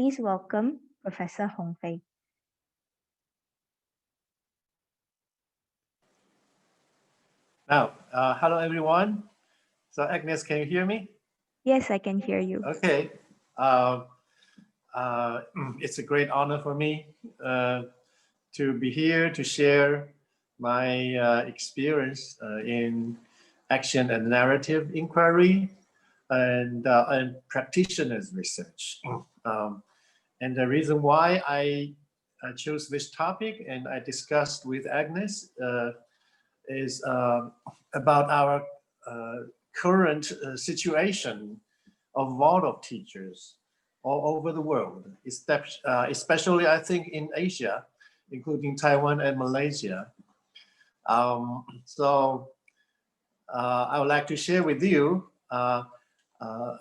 Please welcome Professor Hornfay. Now, hello everyone. So Agnes, can you hear me? Yes, I can hear you. Okay. It's a great honor for me to be here to share my experience in action and narrative inquiry and practitioners research. And the reason why I chose this topic and I discussed with Agnes is about our current situation of Waldorf teachers all over the world, especially I think in Asia, including Taiwan and Malaysia. So I would like to share with you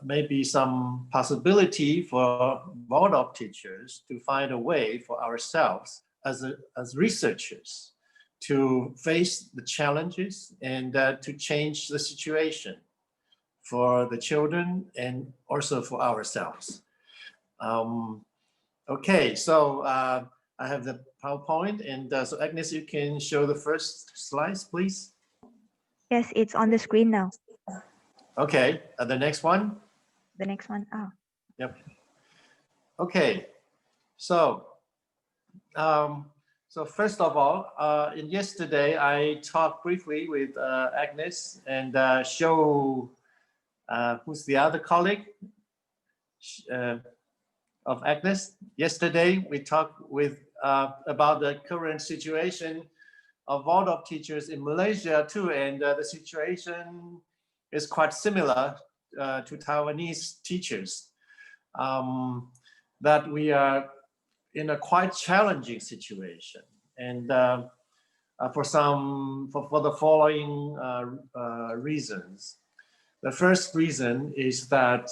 maybe some possibility for Waldorf teachers to find a way for ourselves as researchers to face the challenges and to change the situation for the children and also for ourselves. Okay, so I have the PowerPoint, and so Agnes, you can show the first slides, please. Yes, it's on the screen now. Okay, the next one. The next one. Ah. Yep. Okay, so so first of all, yesterday I talked briefly with Agnes and show who's the other colleague of Agnes. Yesterday we talked with about the current situation of Waldorf teachers in Malaysia too, and the situation is quite similar to Taiwanese teachers. That we are in a quite challenging situation, and for the following reasons. The first reason is that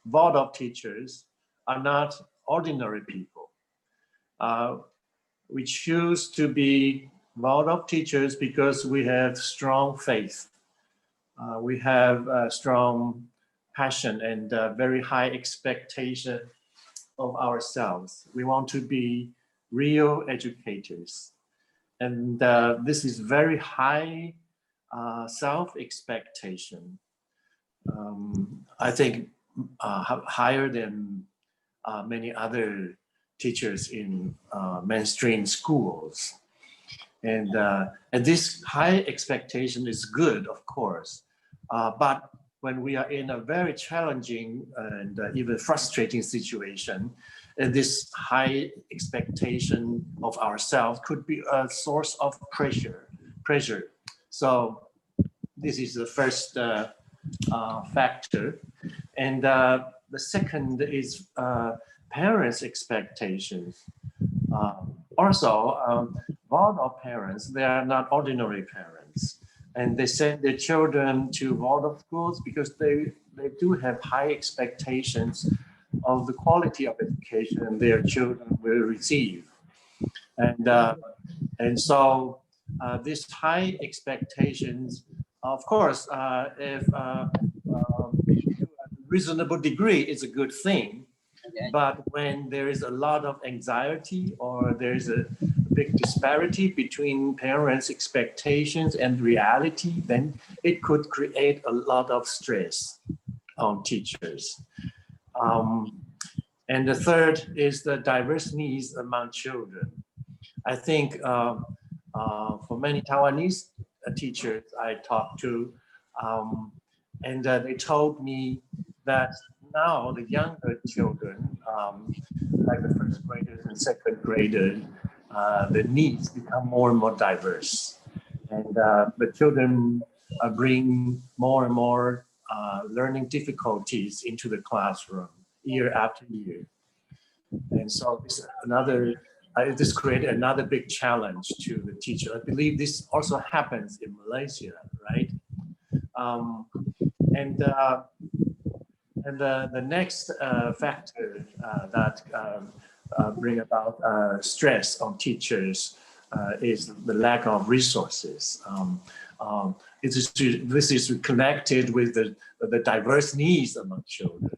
Waldorf teachers are not ordinary people. We choose to be Waldorf teachers because we have strong faith. We have a strong passion and very high expectation of ourselves. We want to be real educators. And this is very high self-expectation. I think higher than many other teachers in mainstream schools. And this high expectation is good, of course, but when we are in a very challenging and even frustrating situation, and this high expectation of ourselves could be a source of pressure. So this is the first factor. And the second is parents' expectations. Also, Waldorf parents, they are not ordinary parents. And they send their children to Waldorf schools because they do have high expectations of the quality of education their children will receive. And so these high expectations, of course, if a reasonable degree is a good thing, but when there is a lot of anxiety or there is a big disparity between parents' expectations and reality, then it could create a lot of stress on teachers. And the third is the diverse needs among children. I think for many Taiwanese teachers I talked to, and they told me that now the younger children, like the first graders and second graders, the needs become more and more diverse. And the children bring more and more learning difficulties into the classroom year after year. And so this created another big challenge to the teacher. I believe this also happens in Malaysia, right? And the next factor that bring about stress on teachers is the lack of resources. This is connected with the diverse needs among children.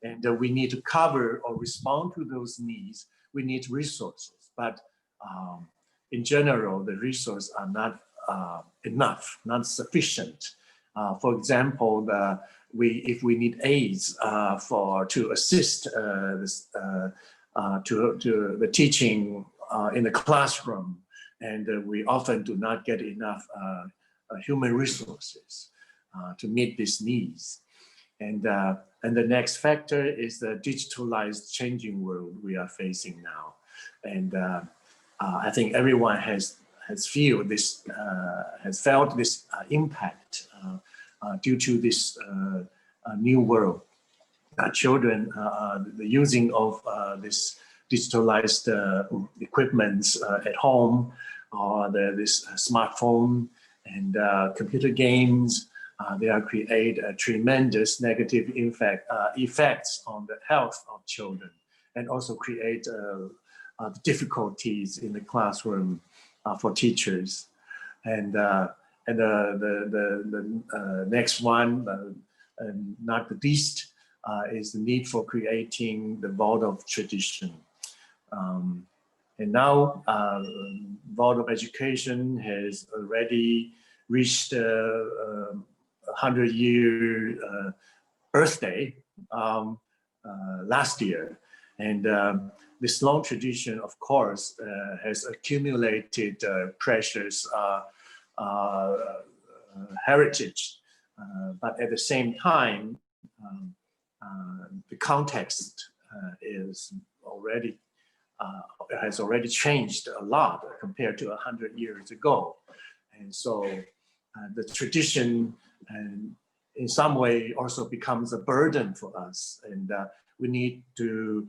And and we need to cover or respond to those needs. We need resources, but in general, the resources are not enough, not sufficient. For example, if we need aids to assist to the teaching in the classroom, and we often do not get enough human resources to meet these needs. And the next factor is the digitalized changing world we are facing now. And I think everyone has felt this impact due to this new world. Children, the using of this digitalized equipments at home, or this smartphone and computer games, they are create tremendous negative effects on the health of children, and also create difficulties in the classroom for teachers. And the next one, not the least, is the need for creating the Waldorf tradition. And now Waldorf education has already reached 100-year birthday last year. And this long tradition, of course, has accumulated precious heritage. But at the same time, the context has already changed a lot compared to 100 years ago. And so the tradition in some way also becomes a burden for us. And we need to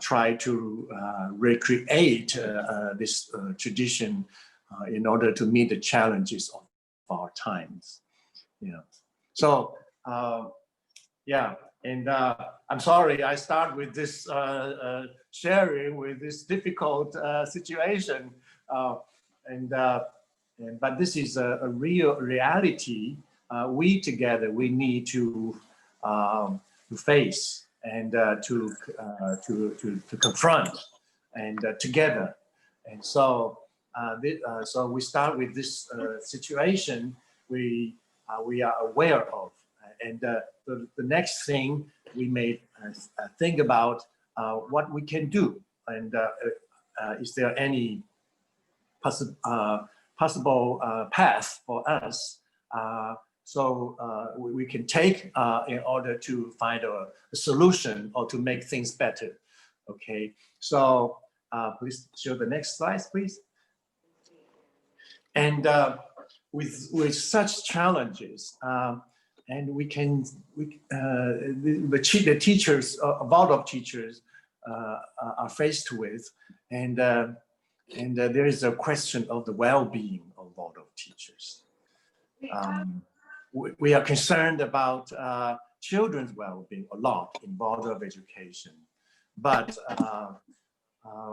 try to recreate this tradition in order to meet the challenges of our times. Yeah. So, yeah. And I'm sorry, I start with this sharing with this difficult situation. But this is a real reality. We together, we need to face and to confront, and together. And so, so we start with this situation we are aware of. And the next thing we may think about what we can do, and is there any possible path for us so we can take in order to find a solution or to make things better. Okay, so please show the next slide, please. And with such challenges, and the teachers, a lot of teachers are faced with, and there is a question of the well-being of a lot of teachers. We are concerned about children's well-being a lot in Waldorf education, but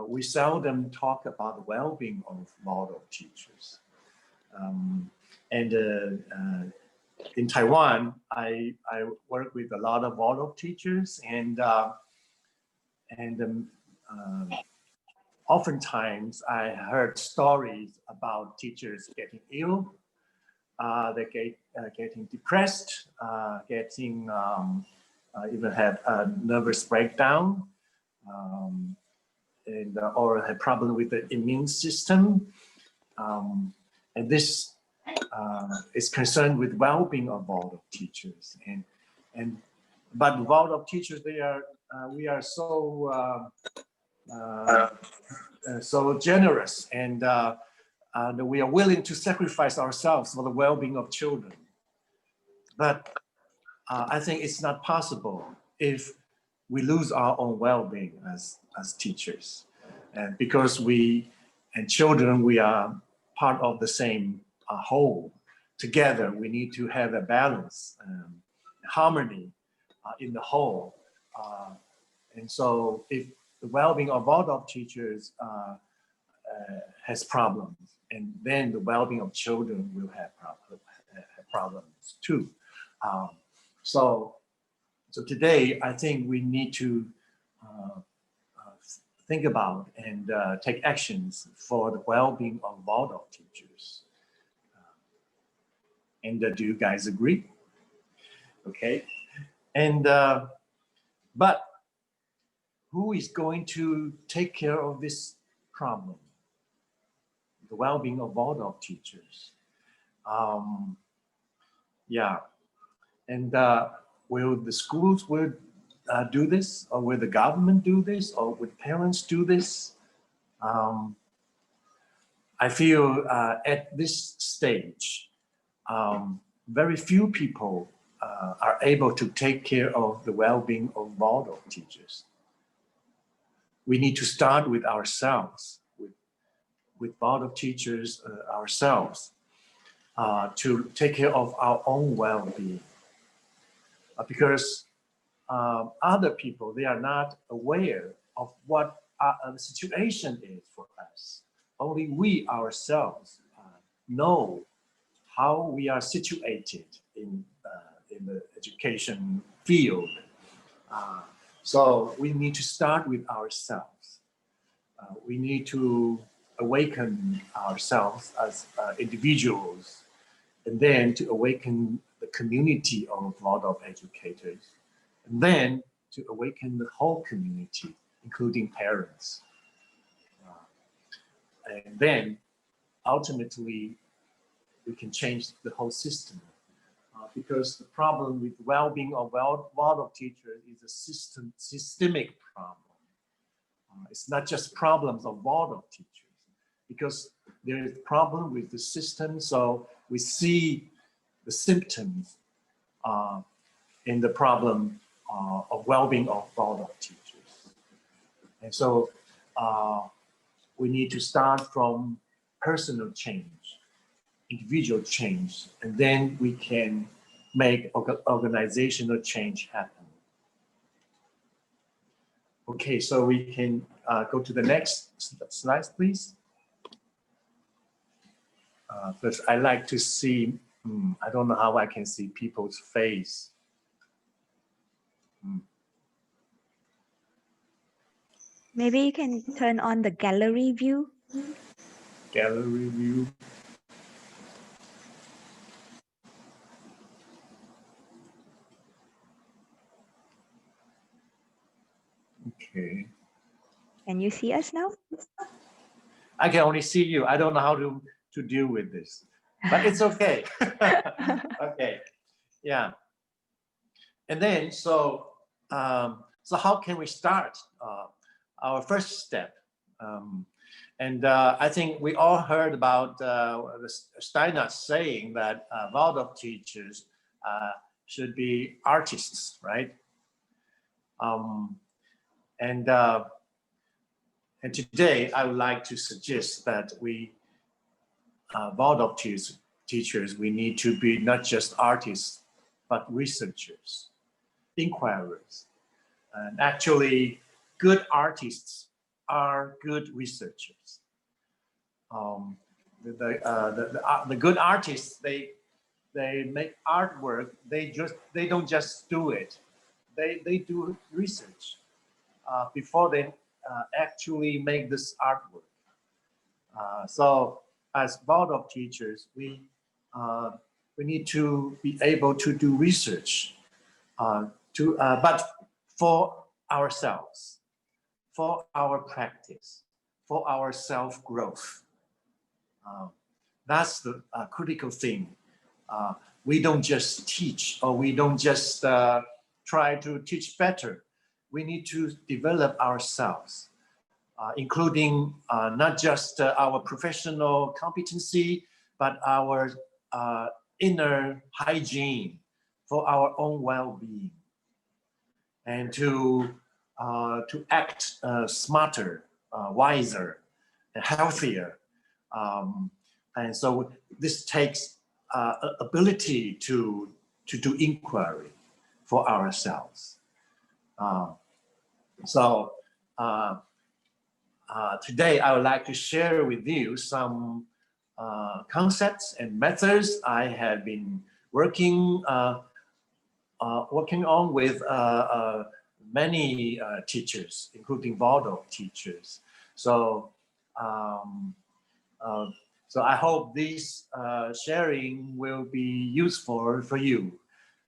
we seldom talk about the well-being of Waldorf teachers. In Taiwan, I work with a lot of Waldorf teachers, and oftentimes I heard stories about teachers getting ill, they getting depressed, getting even have a nervous breakdown, or have problem with the immune system, and this is concerned with well-being of Waldorf teachers. But Waldorf teachers, we are so so generous, and we are willing to sacrifice ourselves for the well-being of children. But I think it's not possible if we lose our own well-being as teachers, and because we and children, we are part of the same whole. Together, we need to have a balance, harmony in the whole. And so if the well-being of Waldorf teachers has problems, and then the well-being of children will have problems too. So So today, I think we need to think about and take actions for the well-being of Waldorf teachers. And do you guys agree? Okay. And but who is going to take care of this problem? The well-being of Waldorf teachers. Yeah. And will the schools do this, or will the government do this, or would parents do this? I feel at this stage, very few people are able to take care of the well-being of Waldorf teachers. We need to start with ourselves, with Waldorf teachers ourselves, to take care of our own well-being. Because other people, they are not aware of what the situation is for us. Only we ourselves know how we are situated in the education field. So we need to start with ourselves. We need to awaken ourselves as individuals, and then to awaken the community of Waldorf educators, and then to awaken the whole community, including parents. And then ultimately, we can change the whole system. Because the problem with well-being of Waldorf teachers is a systemic problem. It's not just problems of Waldorf teachers, because there is a problem with the system. So we see the symptoms in the problem of well-being of Waldorf teachers. And so we need to start from personal change, individual change, and then we can make organizational change happen. Okay, so we can go to the next slide, please. First, I like to see, I don't know how I can see people's face. Maybe you can turn on the gallery view. Gallery view. Okay. Can you see us now? I can only see you. I don't know how to deal with this, but it's okay. Okay, yeah. And then, so how can we start our first step? I think we all heard about Steiner saying that Waldorf teachers should be artists, right? And today, I would like to suggest that we, Waldorf teachers, we need to be not just artists, but researchers, inquirers. And actually, good artists are good researchers. The good artists, they make artwork. They don't just do it. They do research before they actually make this artwork. So as Waldorf teachers, we need to be able to do research but for ourselves, for our practice, for our self-growth. That's the critical thing. We don't just teach, or we don't just try to teach better. We need to develop ourselves, including not just our professional competency, but our inner hygiene for our own well-being, and to act smarter, wiser, and healthier. And so this takes ability to do inquiry for ourselves. Today I would like to share with you some concepts and methods I have been working working on with many teachers, including Waldorf teachers. So, so I hope this sharing will be useful for you.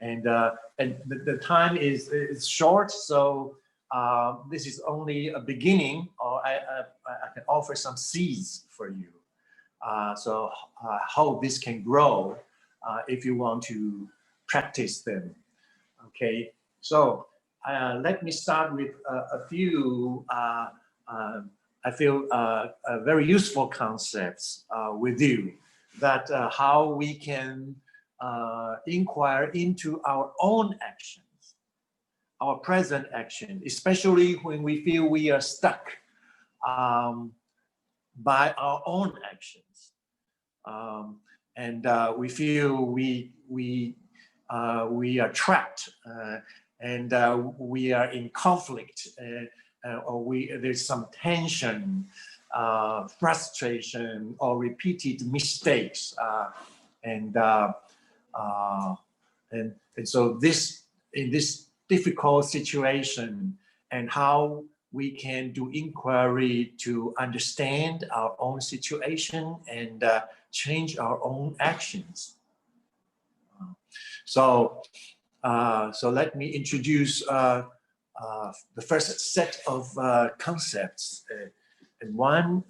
And the time is short, so this is only a beginning, or I can offer some seeds for you. So I hope this can grow if you want to practice them. Okay, so let me start with a few, I feel, very useful concepts with you, that how we can inquire into our own actions, our present action, especially when we feel we are stuck by our own actions. And we feel we are trapped and we are in conflict, or there's some tension, frustration, or repeated mistakes, and so this, in this difficult situation, and how we can do inquiry to understand our own situation and change our own actions. So let me introduce the first set of concepts. And one,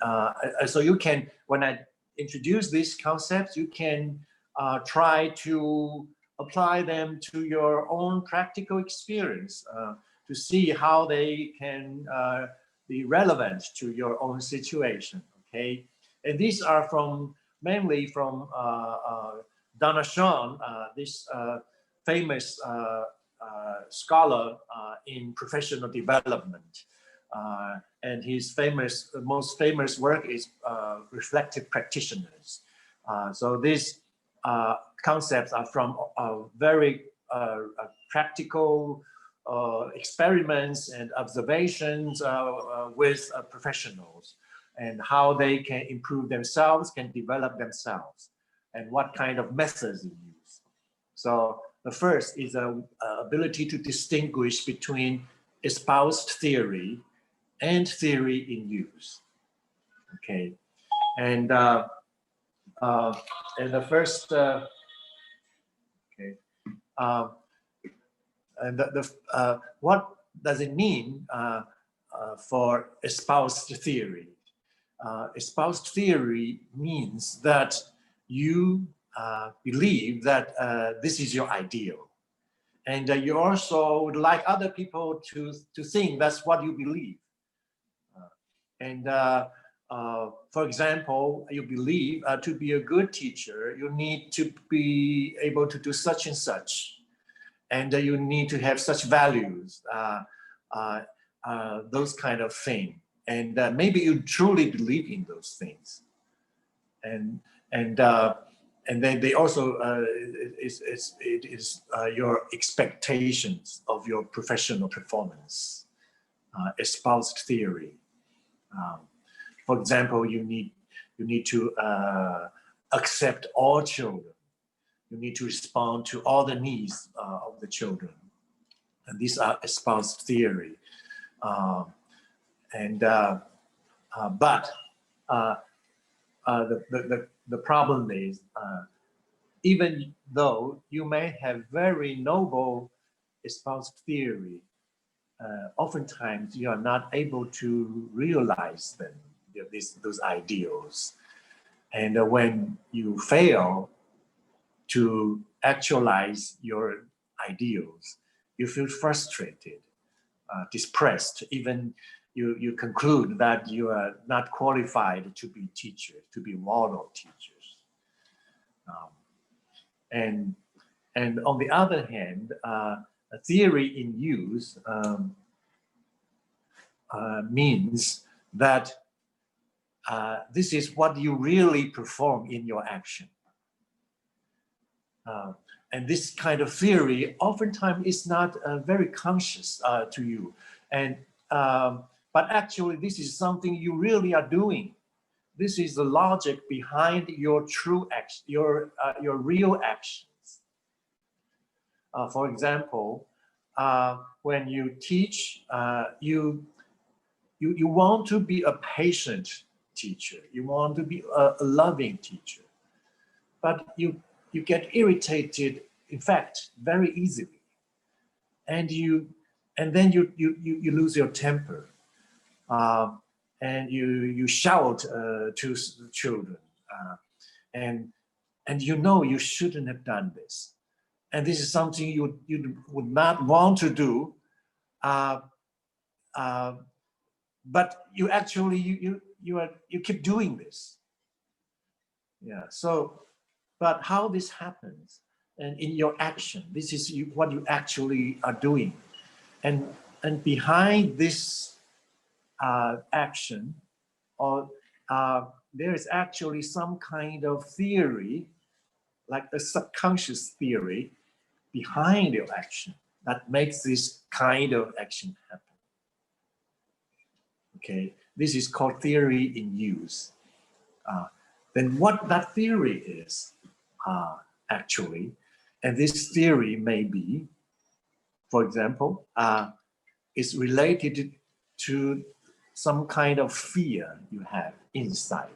so you can, when I introduce these concepts, you can try to apply them to your own practical experience to see how they can be relevant to your own situation, okay? And these are from, mainly from Donna Cherng, this famous scholar in professional development. And his most famous work is Reflective Practitioners. So these concepts are from very practical experiments and observations with professionals, and how they can improve themselves, can develop themselves, and what kind of methods they use. So the first is the ability to distinguish between espoused theory and theory in use. Okay, and the first, okay, and what does it mean for espoused theory? Espoused theory means that you believe that this is your ideal, and you also would like other people to think that's what you believe. For example, you believe to be a good teacher, you need to be able to do such and such, and you need to have such values, those kind of things. And maybe you truly believe in those things. And then they also, it is your expectations of your professional performance, espoused theory. For example, you need to accept all children. You need to respond to all the needs of the children, and these are espoused theory. But the problem is, even though you may have very noble espoused theory, oftentimes you are not able to realize them, those ideals. And when you fail to actualize your ideals, you feel frustrated, depressed, even you conclude that you are not qualified to be teachers, to be Waldorf teachers. And on the other hand, a theory in use means that this is what you really perform in your action. And this kind of theory oftentimes is not very conscious to you. And but actually, this is something you really are doing. This is the logic behind your true action, your real actions. For example, when you teach, you want to be a patient teacher. You want to be a loving teacher, but you get irritated, in fact, very easily, and then you lose your temper, and you shout to children, and you shouldn't have done this, and this is something you would not want to do, but you actually you keep doing this. Yeah. So, but how this happens, and in your action, this is what you actually are doing, and behind this action, or there is actually some kind of theory, like a subconscious theory behind your action that makes this kind of action happen. Okay, this is called theory in use. Then what that theory is actually, and this theory may be, for example, is related to some kind of fear you have inside.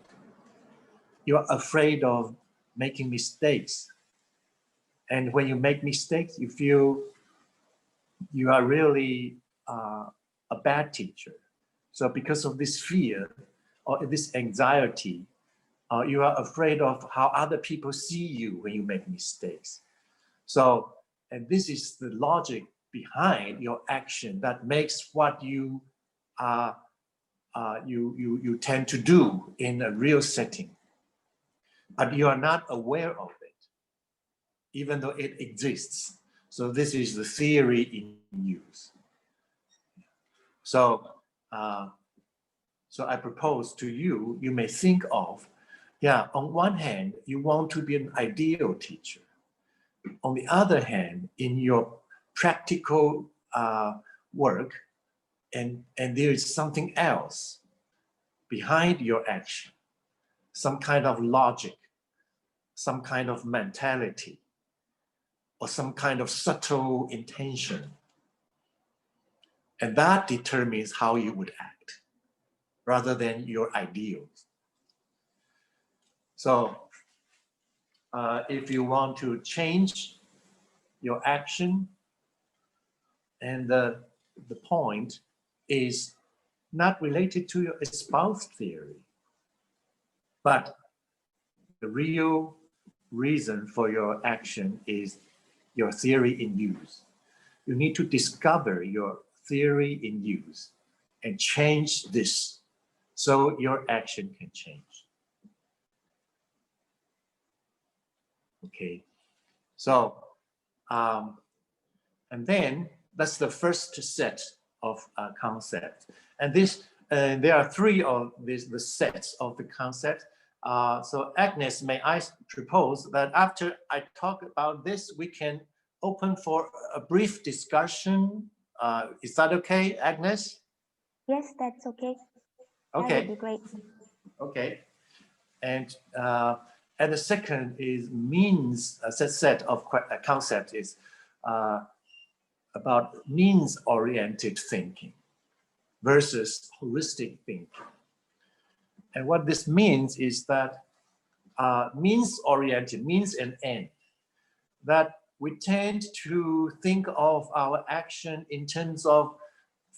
You're afraid of making mistakes. And when you make mistakes, you feel you are really a bad teacher. So because of this fear or this anxiety, you are afraid of how other people see you when you make mistakes. So, and this is the logic behind your action that makes what you you tend to do in a real setting, but you are not aware of it, even though it exists. So this is the theory in use. So, so I propose to you, you may think of, yeah, on one hand, you want to be an ideal teacher. On the other hand, in your practical work, and there is something else behind your action, some kind of logic, some kind of mentality, or some kind of subtle intention. And that determines how you would act, rather than your ideals. So if you want to change your action, and the point is not related to your espoused theory, but the real reason for your action is your theory in use. You need to discover your theory in use and change this so your action can change. Okay, so and then that's the first set of concepts, and this there are three of the sets of the concepts. So Agnes, may I propose that after I talk about this, we can open for a brief discussion. Is that okay, Agnes? Yes, that's okay. Okay. That would be great. Okay. And the second is means, a set of concepts is about means-oriented thinking versus holistic thinking. And what this means is that means-oriented, means an end, that we tend to think of our action in terms of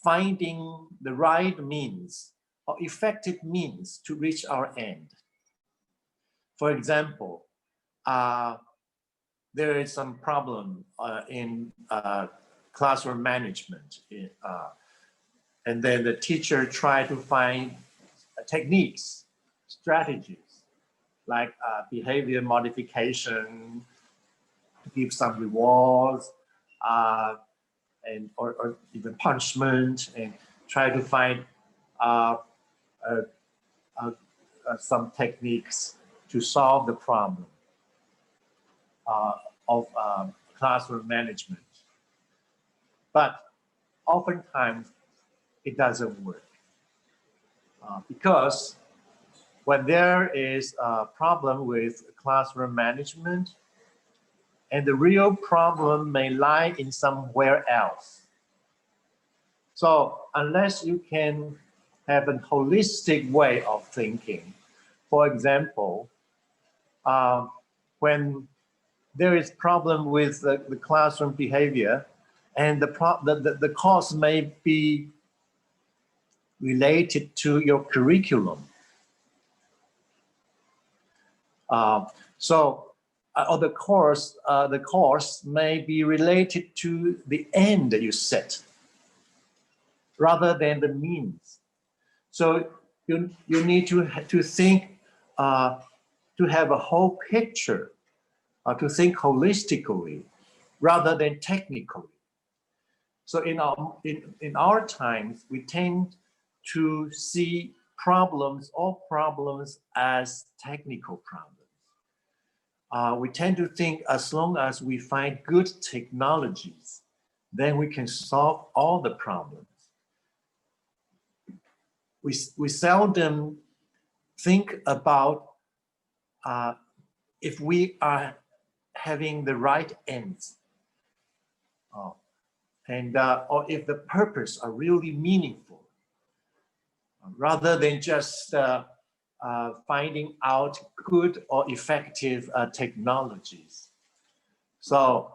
finding the right means or effective means to reach our end. For example, there is some problem in classroom management, and then the teacher tried to find techniques, strategies, like behavior modification, to give some rewards, and or even punishment, and try to find some techniques to solve the problem of classroom management. But oftentimes it doesn't work because when there is a problem with classroom management, and the real problem may lie in somewhere else. So unless you can have a holistic way of thinking, for example, when there is problem with the classroom behavior, and the cause may be related to your curriculum. Or the course may be related to the end that you set, rather than the means. So you need to think, to have a whole picture, to think holistically, rather than technically. So in our times, we tend to see all problems as technical problems. We tend to think as long as we find good technologies, then we can solve all the problems. We seldom think about if we are having the right ends, or if the purpose are really meaningful, rather than just finding out good or effective technologies. So,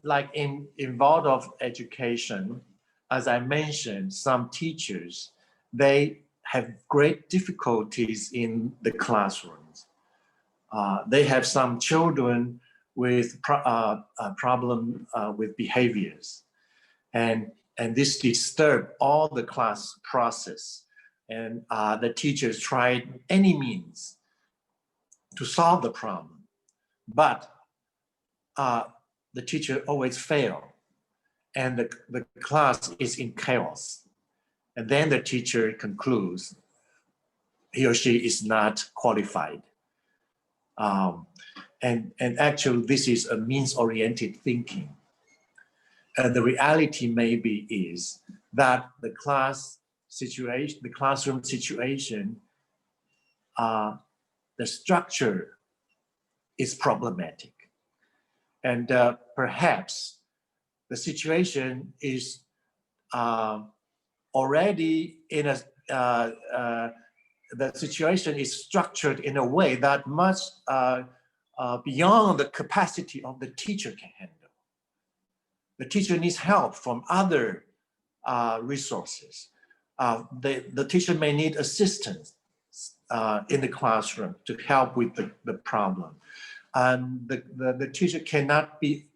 like in Waldorf education, as I mentioned, some teachers, they have great difficulties in the classrooms. They have some children with problem with behaviors, and this disturb all the class process. And the teachers tried any means to solve the problem, but the teacher always fail, and the class is in chaos. And then the teacher concludes he or she is not qualified. And actually, this is a means-oriented thinking. And the reality maybe is that the classroom situation, the structure is problematic. And perhaps the situation is already in the situation is structured in a way that much beyond the capacity of the teacher can handle. The teacher needs help from other resources. The teacher may need assistance in the classroom to help with the problem. And the teacher cannot be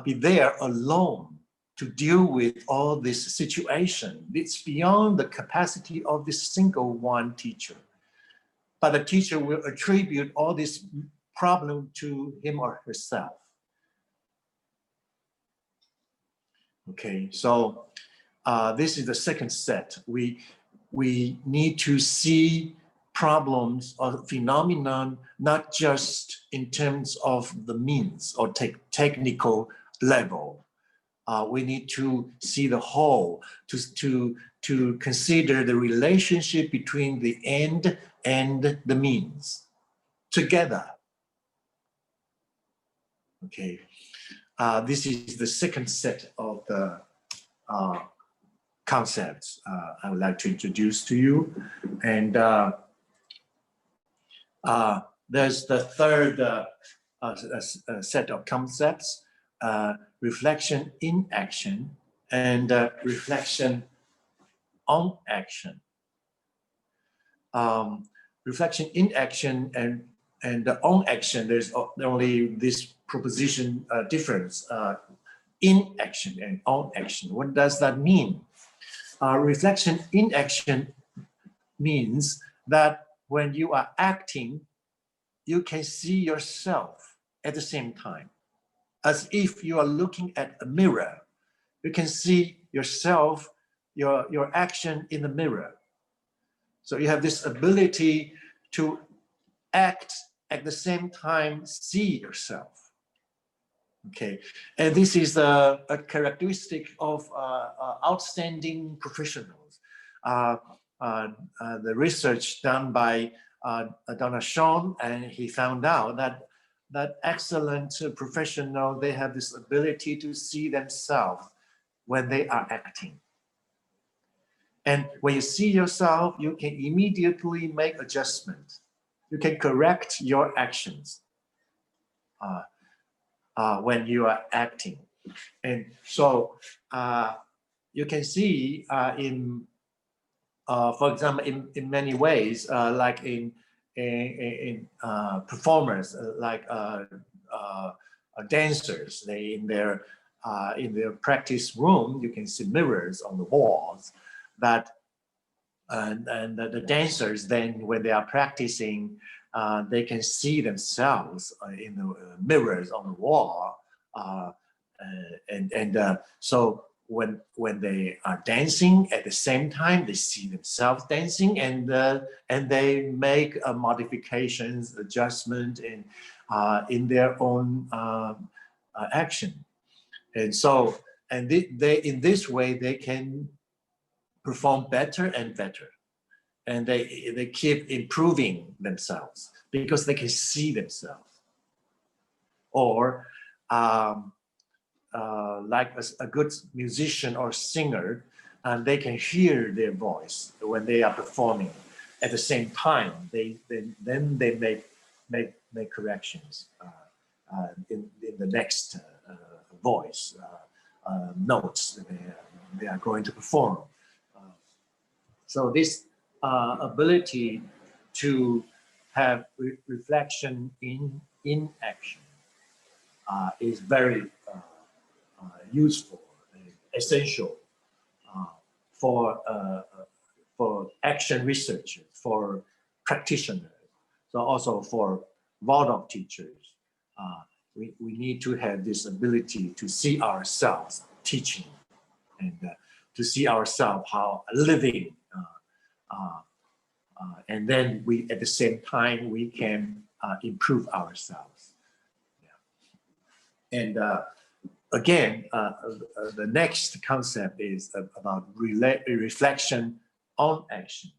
there alone to deal with all this situation. It's beyond the capacity of this single one teacher. But the teacher will attribute all this problem to him or herself. Okay, so this is the second set. We need to see problems or phenomenon not just in terms of the means or technical level. We need to see the whole, to consider the relationship between the end and the means together. Okay, this is the second set of the concepts I would like to introduce to you. And there's the third set of concepts, reflection in action and reflection on action. Reflection in action and on action, there's only this proposition difference, in action and on action. What does that mean? Reflection in action means that when you are acting, you can see yourself at the same time. As if you are looking at a mirror, you can see yourself, your action in the mirror. So you have this ability to act at the same time, see yourself. Okay, and this is a characteristic of outstanding professionals. The research done by Donna Sean, and he found out that excellent professional, they have this ability to see themselves when they are acting. And when you see yourself, you can immediately make adjustment. You can correct your actions when you are acting. And so you can see for example, in many ways, like in performers, like dancers, they in their practice room, you can see mirrors on the walls that, and the dancers then, when they are practicing, they can see themselves in the mirrors on the wall, so when they are dancing at the same time, they see themselves dancing, and they make modifications, adjustment in their own action. And so, they in this way they can perform better and better, and they keep improving themselves because they can see themselves. Or like a good musician or singer, and they can hear their voice when they are performing. At the same time, they make corrections in the next voice notes they are going to perform. So this ability to have reflection in action is very useful, essential for action researchers, for practitioners, so also for Waldorf teachers. We need to have this ability to see ourselves teaching, and to see ourselves how living, and then we, at the same time, we can improve ourselves. Yeah. And again, the next concept is about reflection on action.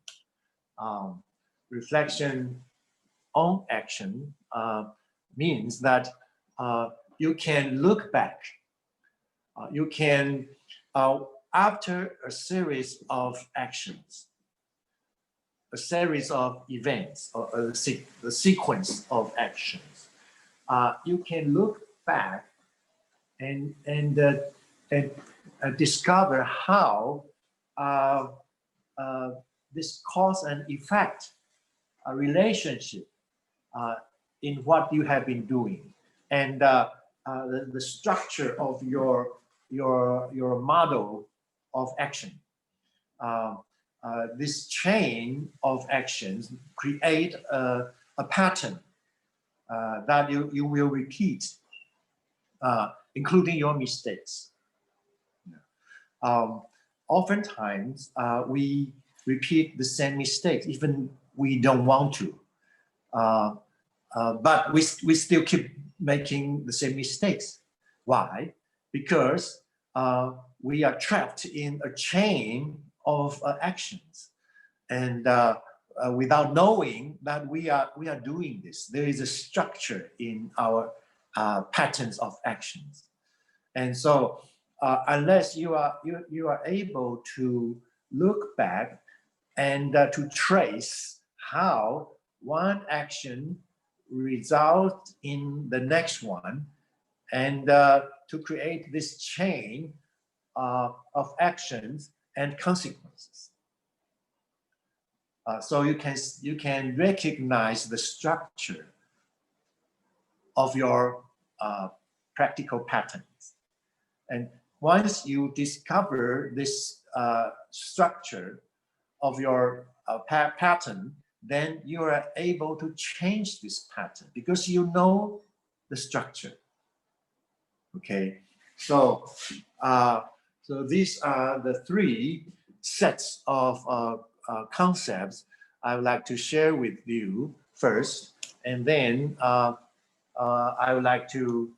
Reflection on action means that you can look back. You can, after a series of actions, a series of events, or the sequence of actions, you can look back and discover how this cause and effect relationship in what you have been doing, and the structure of your model of action. This chain of actions create a pattern that you will repeat, including your mistakes. Oftentimes, we repeat the same mistakes, even we don't want to. But we still keep making the same mistakes. Why? Because we are trapped in a chain of actions, and without knowing that we are doing this. There is a structure in our patterns of actions, and so unless you are able to look back and to trace how one action results in the next one, and to create this chain of actions and consequences. So you can recognize the structure of your practical patterns. And once you discover this structure of your pattern, then you are able to change this pattern because you know the structure. Okay, so so these are the three sets of concepts I would like to share with you first, and then I would like to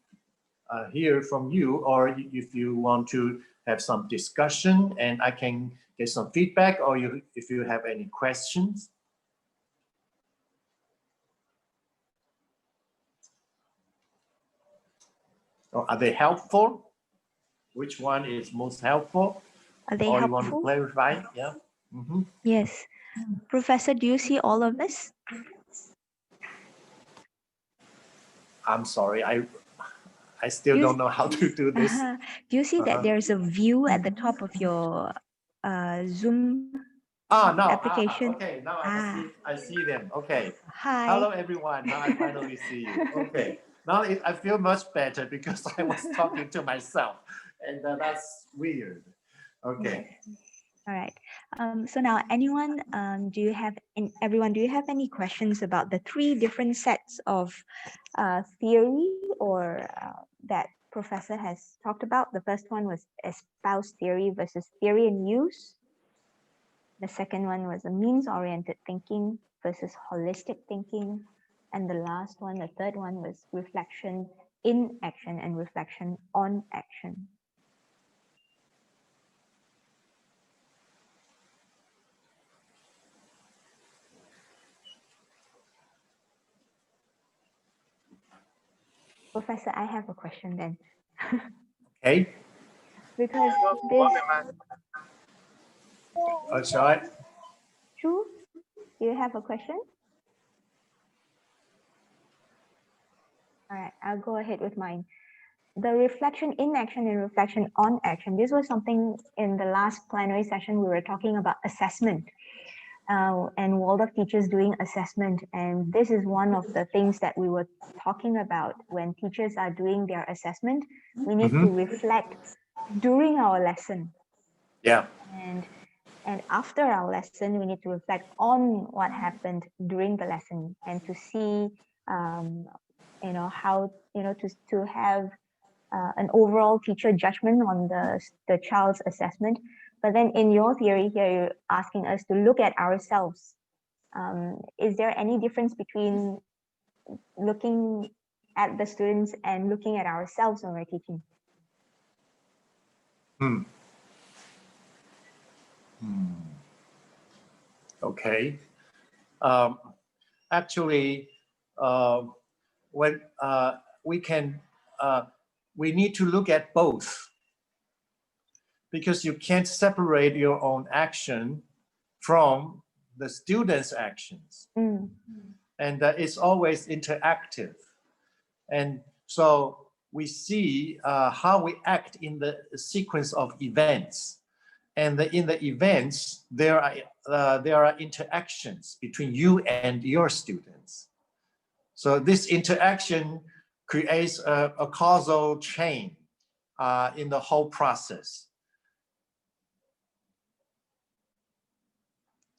hear from you, or if you want to have some discussion and I can get some feedback, or if you have any questions. Or are they helpful? Which one is most helpful? Are they or helpful? You want to clarify? Yeah. Mm-hmm. Yes. Professor, do you see all of this? I'm sorry, I still don't know how to do this. Do you see that there's a view at the top of your Zoom No. application? Okay, now I see them. Okay. Hi. Hello, everyone. Now I finally see you. Okay. Now I feel much better because I was talking to myself, and that's weird. Okay. All right. So now, anyone, everyone, do you have any questions about the three different sets of theory or that Professor has talked about? The first one was espoused theory versus theory in use. The second one was a means-oriented thinking versus holistic thinking. And the last one, the third one, was reflection in action and reflection on action. Professor, I have a question then. Okay. Because this... Sorry. True? Do you have a question? All right, I'll go ahead with mine. The reflection in action and reflection on action. This was something in the last plenary session we were talking about assessment and Waldorf teachers doing assessment. And this is one of the things that we were talking about when teachers are doing their assessment. We need to reflect during our lesson. Yeah. And after our lesson, we need to reflect on what happened during the lesson and to see, how, to have an overall teacher judgment on the child's assessment. But then in your theory here, you're asking us to look at ourselves. Is there any difference between looking at the students and looking at ourselves when we're teaching? Okay. Actually, when we need to look at both, because you can't separate your own action from the students' actions. And it's always interactive. And so we see how we act in the sequence of events. And in the events, there are interactions between you and your students. So this interaction creates a causal chain in the whole process.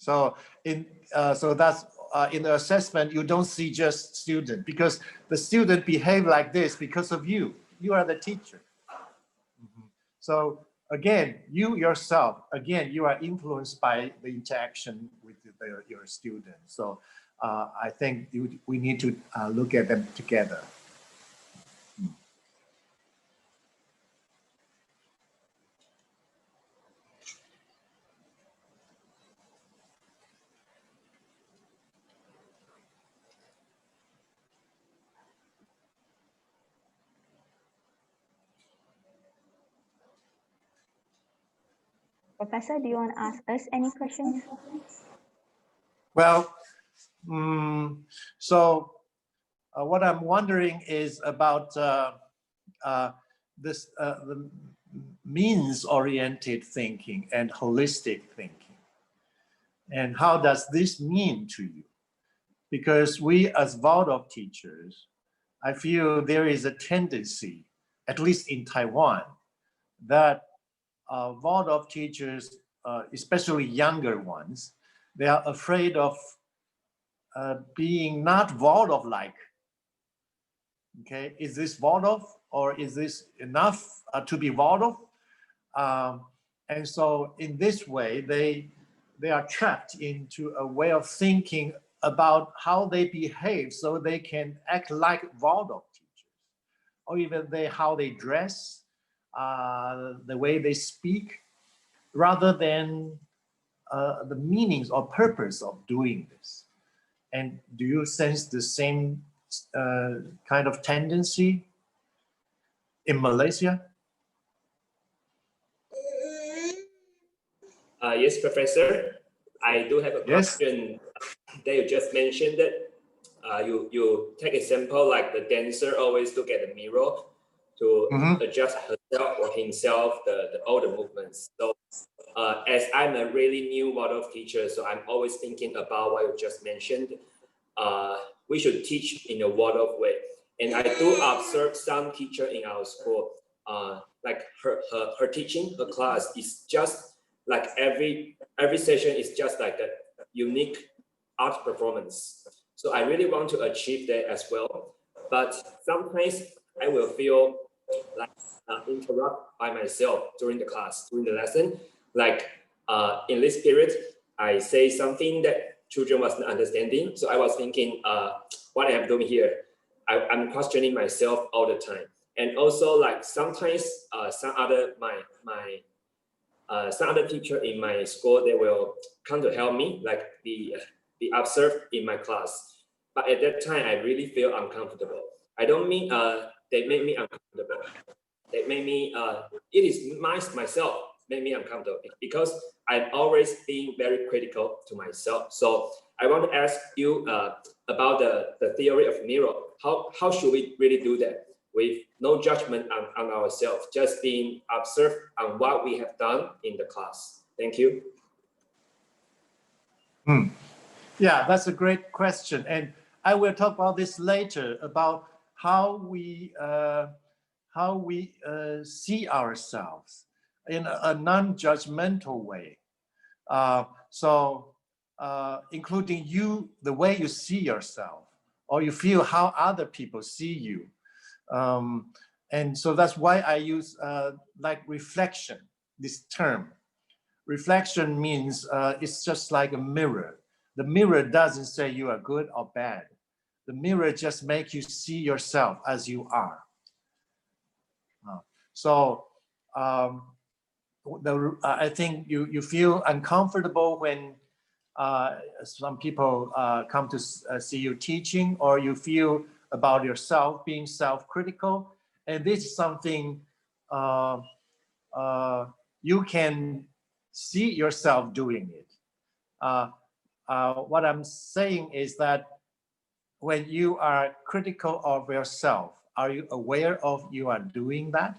So that's in the assessment, you don't see just student, because the student behave like this because of you. You are the teacher. So again, you yourself, you are influenced by the interaction with your students. So I think we need to look at them together. Professor, do you want to ask us any questions? Well, so what I'm wondering is about this the means-oriented thinking and holistic thinking. And how does this mean to you? Because we as Waldorf teachers, I feel there is a tendency, at least in Taiwan, that Waldorf teachers, especially younger ones, they are afraid of being not Waldorf-like. Okay, is this Waldorf or is this enough to be Waldorf? And so in this way, they are trapped into a way of thinking about how they behave so they can act like Waldorf teachers, or even how they dress, the way they speak, rather than the meanings or purpose of doing this. And do you sense the same kind of tendency? in Malaysia? Yes, Professor. I do have a Yes. question that you just mentioned that you take example like the dancer always look at the mirror to adjust herself or himself all the movements. So as I'm a really new Waldorf teacher, so I'm always thinking about what you just mentioned. We should teach in a Waldorf way. And I do observe some teacher in our school, like her teaching, her class is just like every session is just like a unique art performance. So I really want to achieve that as well. But sometimes I will feel like interrupted by myself during the class, during the lesson. Like in this period, I say something that children wasn't understanding. So I was thinking, what I am doing here, I'm questioning myself all the time. And also like sometimes some other teacher in my school, they will come to help me, like be observed in my class. But at that time, I really feel uncomfortable. I don't mean they make me uncomfortable. They make me, it is myself make me uncomfortable because I'm always being very critical to myself. So I want to ask you about the theory of mirror. How should we really do that with no judgment on ourselves, just being observed on what we have done in the class? Thank you. Yeah, that's a great question. And I will talk about this later, about how we see ourselves in a non-judgmental way. Including you, the way you see yourself, or you feel how other people see you. And so that's why I use like reflection, this term. Reflection means it's just like a mirror. The mirror doesn't say you are good or bad. The mirror just makes you see yourself as you are. I think you feel uncomfortable when some people come to see you teaching, or you feel about yourself being self-critical. And this is something you can see yourself doing it. What I'm saying is that when you are critical of yourself, are you aware of you are doing that?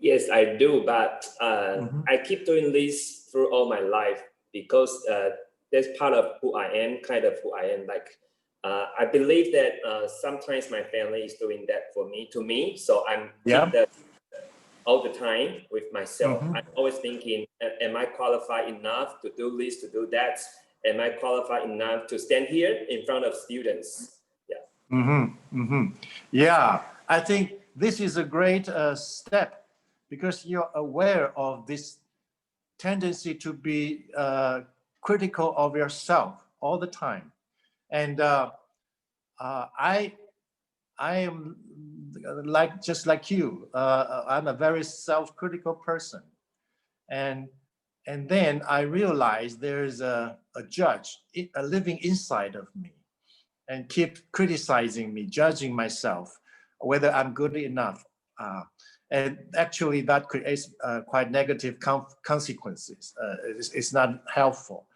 Yes, I do, but I keep doing this through all my life because that's part of who I am, kind of who I am. Like, I believe that sometimes my family is doing that for me, to me. So I'm that all the time with myself. I'm always thinking, am I qualified enough to do this, to do that? Am I qualified enough to stand here in front of students? Yeah. Yeah, I think this is a great step, because you're aware of this tendency to be critical of yourself all the time. And I am just like you. I'm a very self-critical person, and then I realized there's a judge living inside of me, and keep criticizing me, judging myself, whether I'm good enough. And actually that creates quite negative consequences. It's not helpful.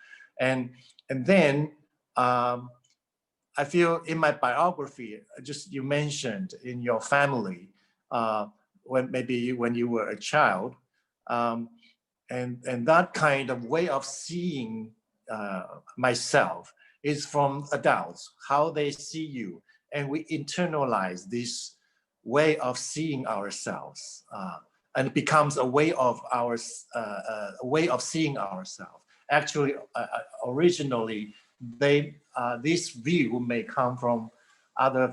And then I feel in my biography, just you mentioned in your family, when you were a child, and that kind of way of seeing myself is from adults, how they see you, and we internalize this way of seeing ourselves, and it becomes a way of seeing ourselves. Actually, originally, this view may come from other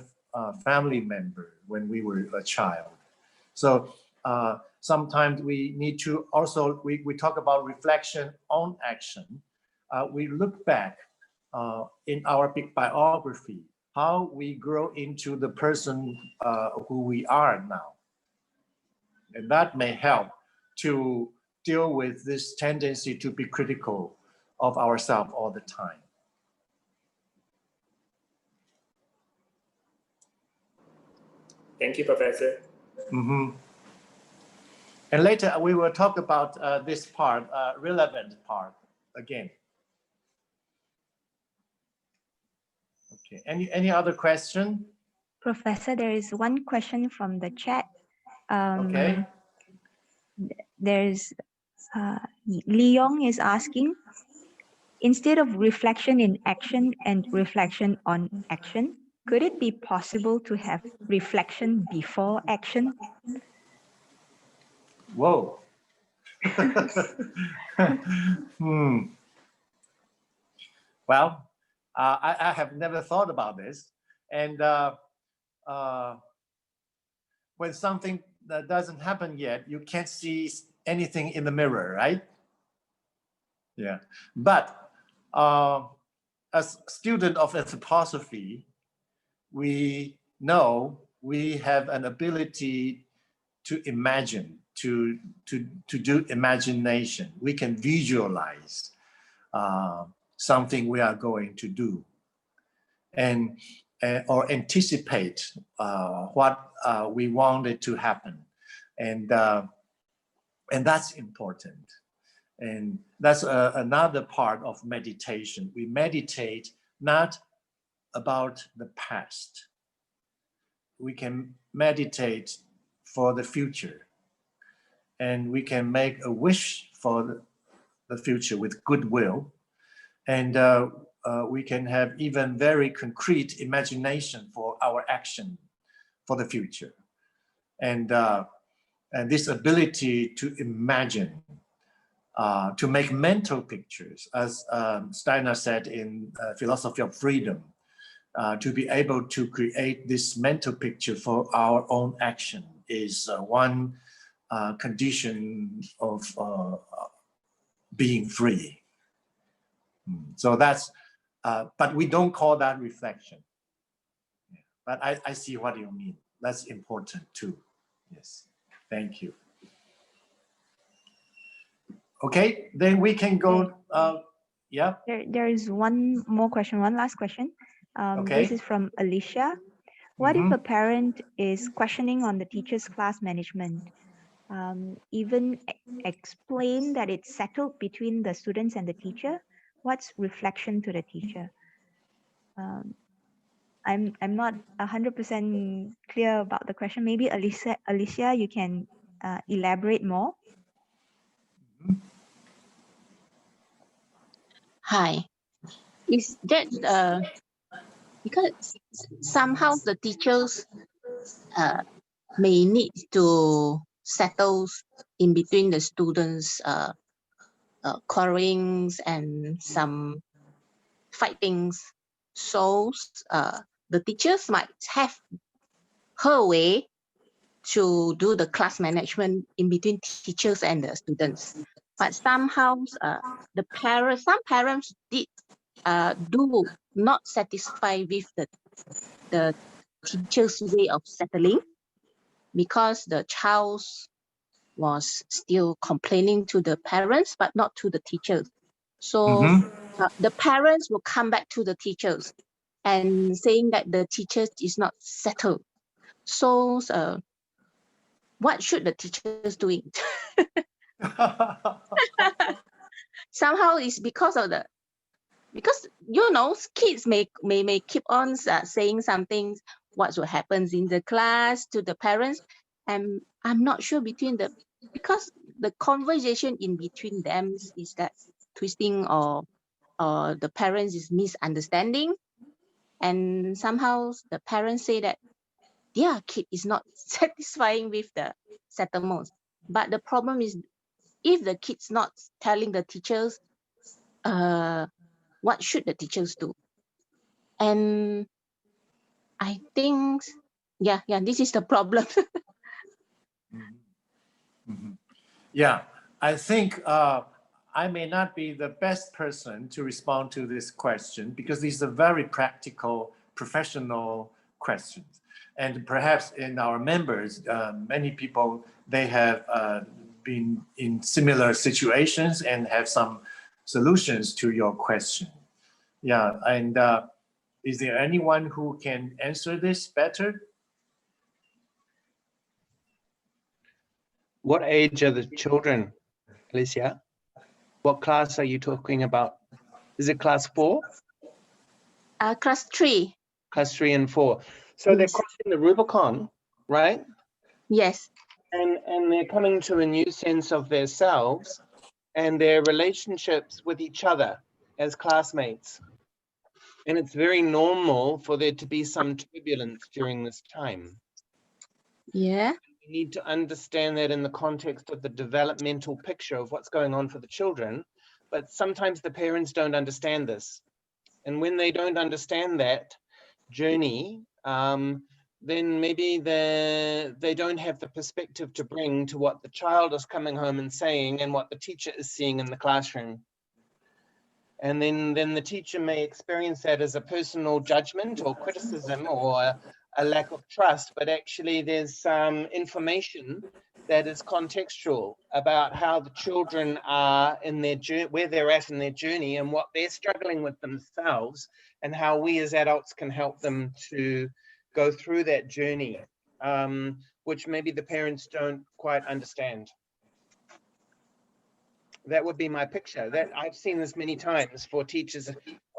family members when we were a child. So sometimes we need to also, we talk about reflection on action. We look back in our big biography, how we grow into the person who we are now. And that may help to deal with this tendency to be critical of ourselves all the time. Thank you, Professor. Mm-hmm. And later we will talk about this part, relevant part again. Okay. Any other question? Professor, there is one question from the chat. Okay. There's Leong is asking, instead of reflection in action and reflection on action, could it be possible to have reflection before action? Whoa. Well, I have never thought about this. And when something that doesn't happen yet, you can't see anything in the mirror, right? Yeah. But as student of anthroposophy, we know we have an ability to imagine, to do imagination. We can visualize something we are going to do, and or anticipate what we wanted to happen, and that's important. And that's another part of meditation. We meditate not about the past. We can meditate for the future, and we can make a wish for the future with goodwill, and we can have even very concrete imagination for our action for the future, and this ability to imagine, to make mental pictures, as Steiner said in Philosophy of Freedom, to be able to create this mental picture for our own action is one condition of being free. So that's, but we don't call that reflection. But I see what you mean. That's important too. Yes, thank you. Okay, then we can go, yeah. There is one more question, one last question. Okay. This is from Alicia. What if a parent is questioning on the teacher's class management? Even explain that it's settled between the students and the teacher? What's reflection to the teacher? I'm not 100% clear about the question. Maybe Alicia, you can elaborate more. Hi, is that because somehow the teachers may need to settle in between the students' quarrelings and some fightings. So the teachers might have her way to do the class management in between teachers and the students. But somehow some parents did do not satisfy with the teacher's way of settling, because the child was still complaining to the parents but not to the teachers. So the parents will come back to the teachers and saying that the teachers is not settled. So what should the teachers doing? Somehow it's because you know, kids may keep on saying something what will happen in the class to the parents, and I'm not sure because the conversation in between them is that twisting, or the parents is misunderstanding, and somehow the parents say that their kid is not satisfying with the settlements. But the problem is, if the kid's not telling the teachers, what should the teachers do? And I think, yeah, this is the problem. Yeah, I think I may not be the best person to respond to this question, because these are very practical, professional questions. And perhaps in our members, many people, they have been in similar situations and have some solutions to your question. Yeah, and is there anyone who can answer this better? What age are the children, Alicia? What class are you talking about? Is it class 4? Class 3. Class 3 and 4. So they're Yes. crossing the Rubicon, right? Yes. And they're coming to a new sense of themselves and their relationships with each other as classmates. And it's very normal for there to be some turbulence during this time. Yeah. We need to understand that in the context of the developmental picture of what's going on for the children, but sometimes the parents don't understand this. And when they don't understand that journey, then maybe they don't have the perspective to bring to what the child is coming home and saying and what the teacher is seeing in the classroom. And then the teacher may experience that as a personal judgment or criticism or a lack of trust, but actually there's some information that is contextual about how the children are in their journey, where they're at in their journey and what they're struggling with themselves, and how we as adults can help them to go through that journey, which maybe the parents don't quite understand. That would be my picture. That I've seen this many times for teachers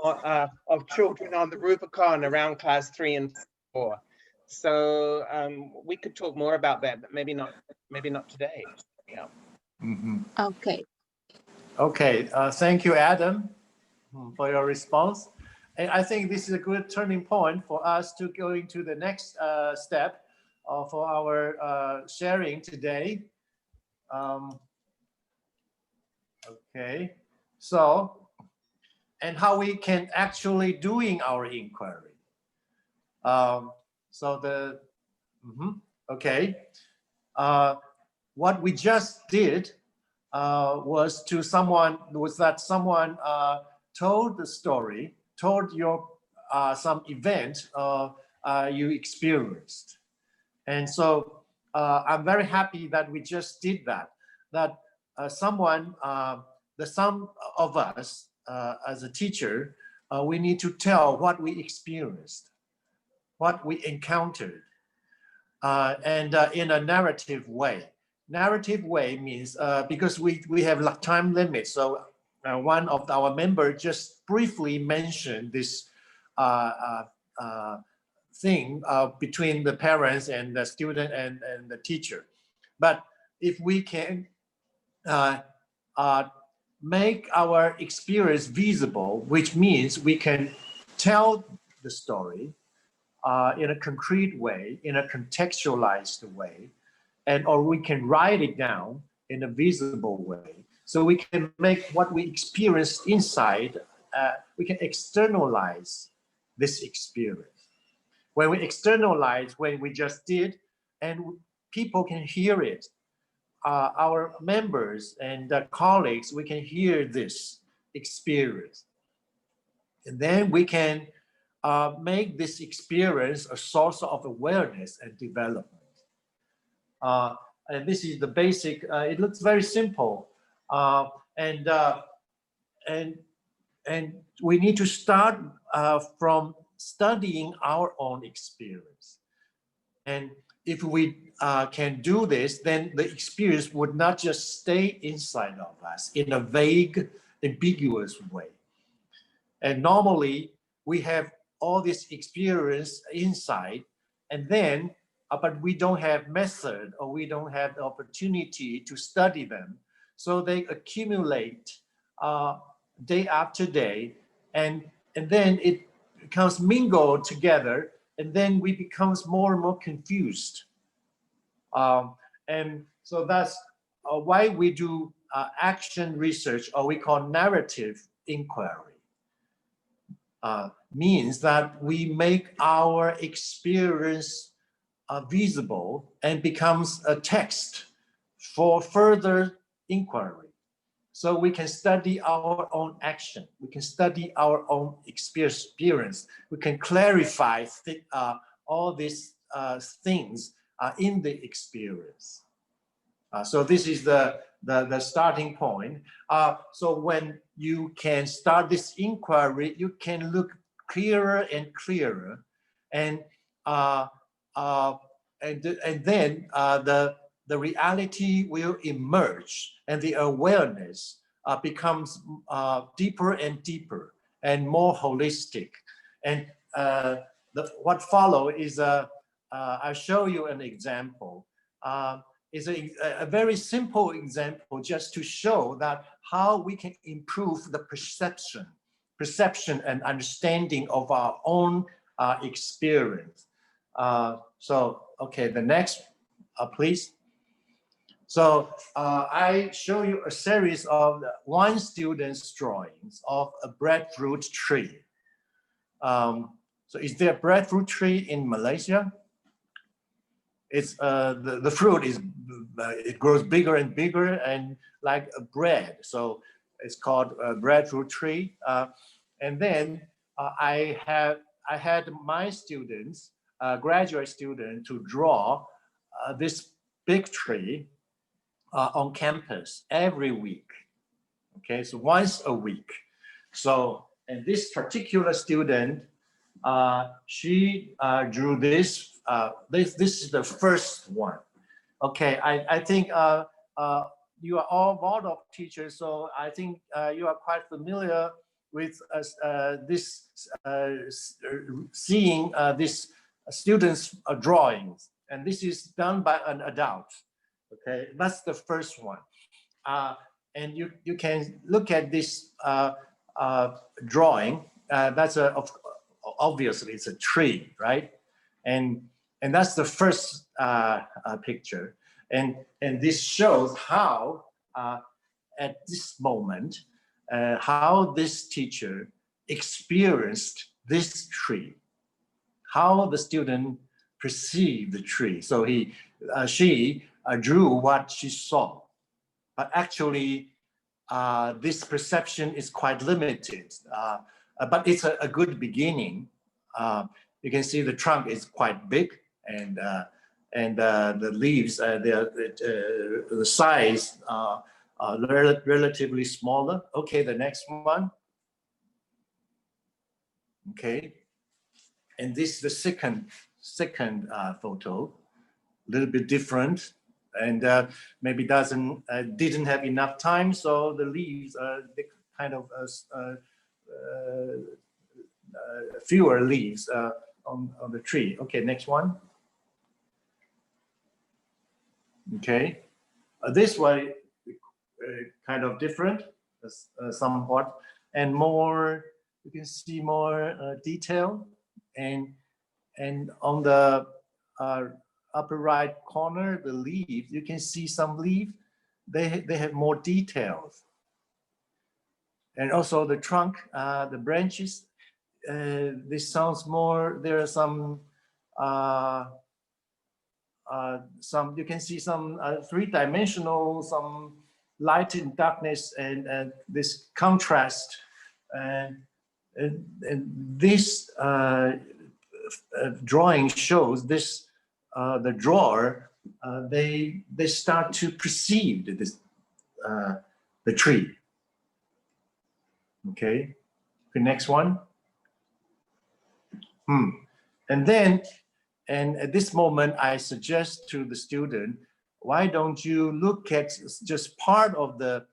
of children on the Rubicon around class 3 and 4. So we could talk more about that, but maybe not today. Yeah. Okay. Okay, thank you, Adam, for your response. And I think this is a good turning point for us to go into the next step for our sharing today. Okay, so, and how we can actually doing our inquiry. What we just did was that someone told the story, told your some event you experienced. And so I'm very happy that we just did that. That some of us as a teacher, we need to tell what we experienced, what we encountered, and in a narrative way. Narrative way means because we have time limits, so one of our members just briefly mentioned this thing between the parents and the student and the teacher. But if we can make our experience visible, which means we can tell the story in a concrete way, in a contextualized way, or we can write it down in a visible way. So we can make what we experienced inside, we can externalize this experience. When we externalize, when we just did, and people can hear it, our members and colleagues, we can hear this experience. And then we can make this experience a source of awareness and development. And this is the basic, it looks very simple. And we need to start from studying our own experience. And if we can do this, then the experience would not just stay inside of us in a vague, ambiguous way. And normally we have all this experience inside, and then but we don't have method, or we don't have the opportunity to study them. So they accumulate day after day, and then it becomes mingled together, and then we becomes more and more confused. And so that's why we do action research, or we call narrative inquiry. Means that we make our experience visible and becomes a text for further inquiry. So we can study our own action. We can study our own experience. We can clarify all these things in the experience. So this is the starting point. So when you can start this inquiry, you can look clearer and clearer, and then the reality will emerge and the awareness becomes deeper and deeper and more holistic. And what follow is I'll show you an example. Is a very simple example just to show that how we can improve the perception and understanding of our own experience. So, okay, the next, please. So I show you a series of one student's drawings of a breadfruit tree. So is there a breadfruit tree in Malaysia? It's the fruit is it grows bigger and bigger and like a bread. So it's called a breadfruit tree. And then I had my students, graduate student, to draw this big tree on campus every week. Okay, so once a week. So, and this particular student, she drew this. This is the first one. Okay, I think you are all Waldorf teachers, so I think you are quite familiar with this, seeing this students' drawings, and this is done by an adult. Okay, that's the first one. And you can look at this drawing. That's obviously it's a tree, right? And that's the first picture. And this shows how at this moment how this teacher experienced this tree, how the student perceived the tree. So she drew what she saw, but actually this perception is quite limited, but it's a good beginning. You can see the trunk is quite big, and the leaves, the size are relatively smaller. Okay, the next one. Okay, and this is the second photo, a little bit different, and maybe didn't have enough time, so the leaves they kind of fewer leaves on the tree. Okay, next one. Okay, this one kind of different, somewhat, and more. You can see more detail, and on the upper right corner, the leaves. You can see some leaves. They have more details, and also the trunk, the branches. This sounds more. There are some you can see some three-dimensional, some light and darkness, and this contrast, and this drawing shows this the drawer they start to perceive this the tree. Okay, the next one. And then, and at this moment, I suggest to the student, why don't you look at just part of the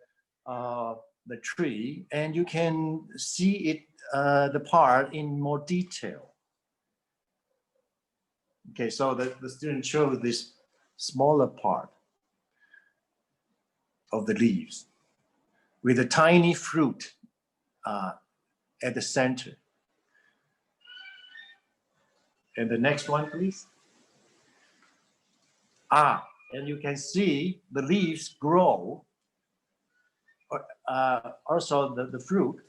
tree, and you can see it, the part in more detail. Okay, so the student shows this smaller part of the leaves with a tiny fruit at the center. And the next one, please. And you can see the leaves grow, also the fruit,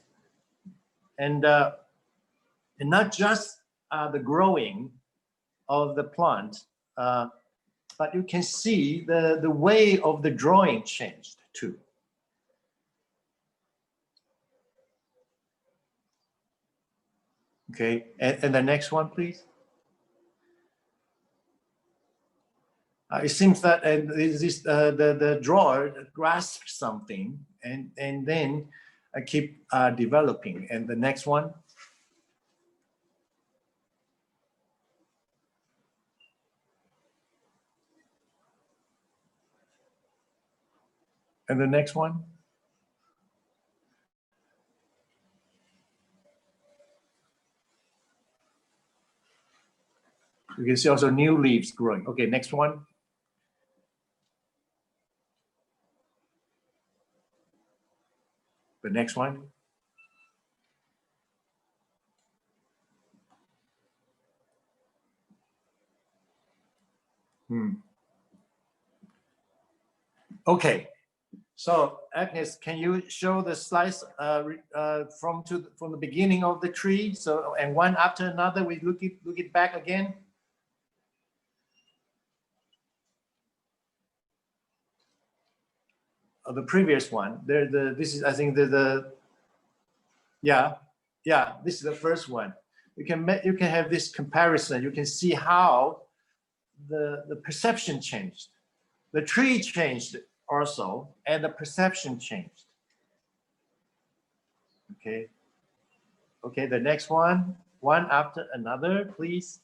and not just the growing of the plant, but you can see the way of the drawing changed too. Okay, and the next one, please. It seems that the drawer grasps something and then keep developing. And the next one. And the next one. You can see also new leaves growing. Okay, next one. The next one. Okay, so Agnes, can you show the slides from the beginning of the tree? So, and one after another, we look it back again. The previous one. This is, I think, yeah, this is the first one. You can have this comparison. You can see how the perception changed. The tree changed also, and the perception changed. Okay. Okay, the next one after another, please.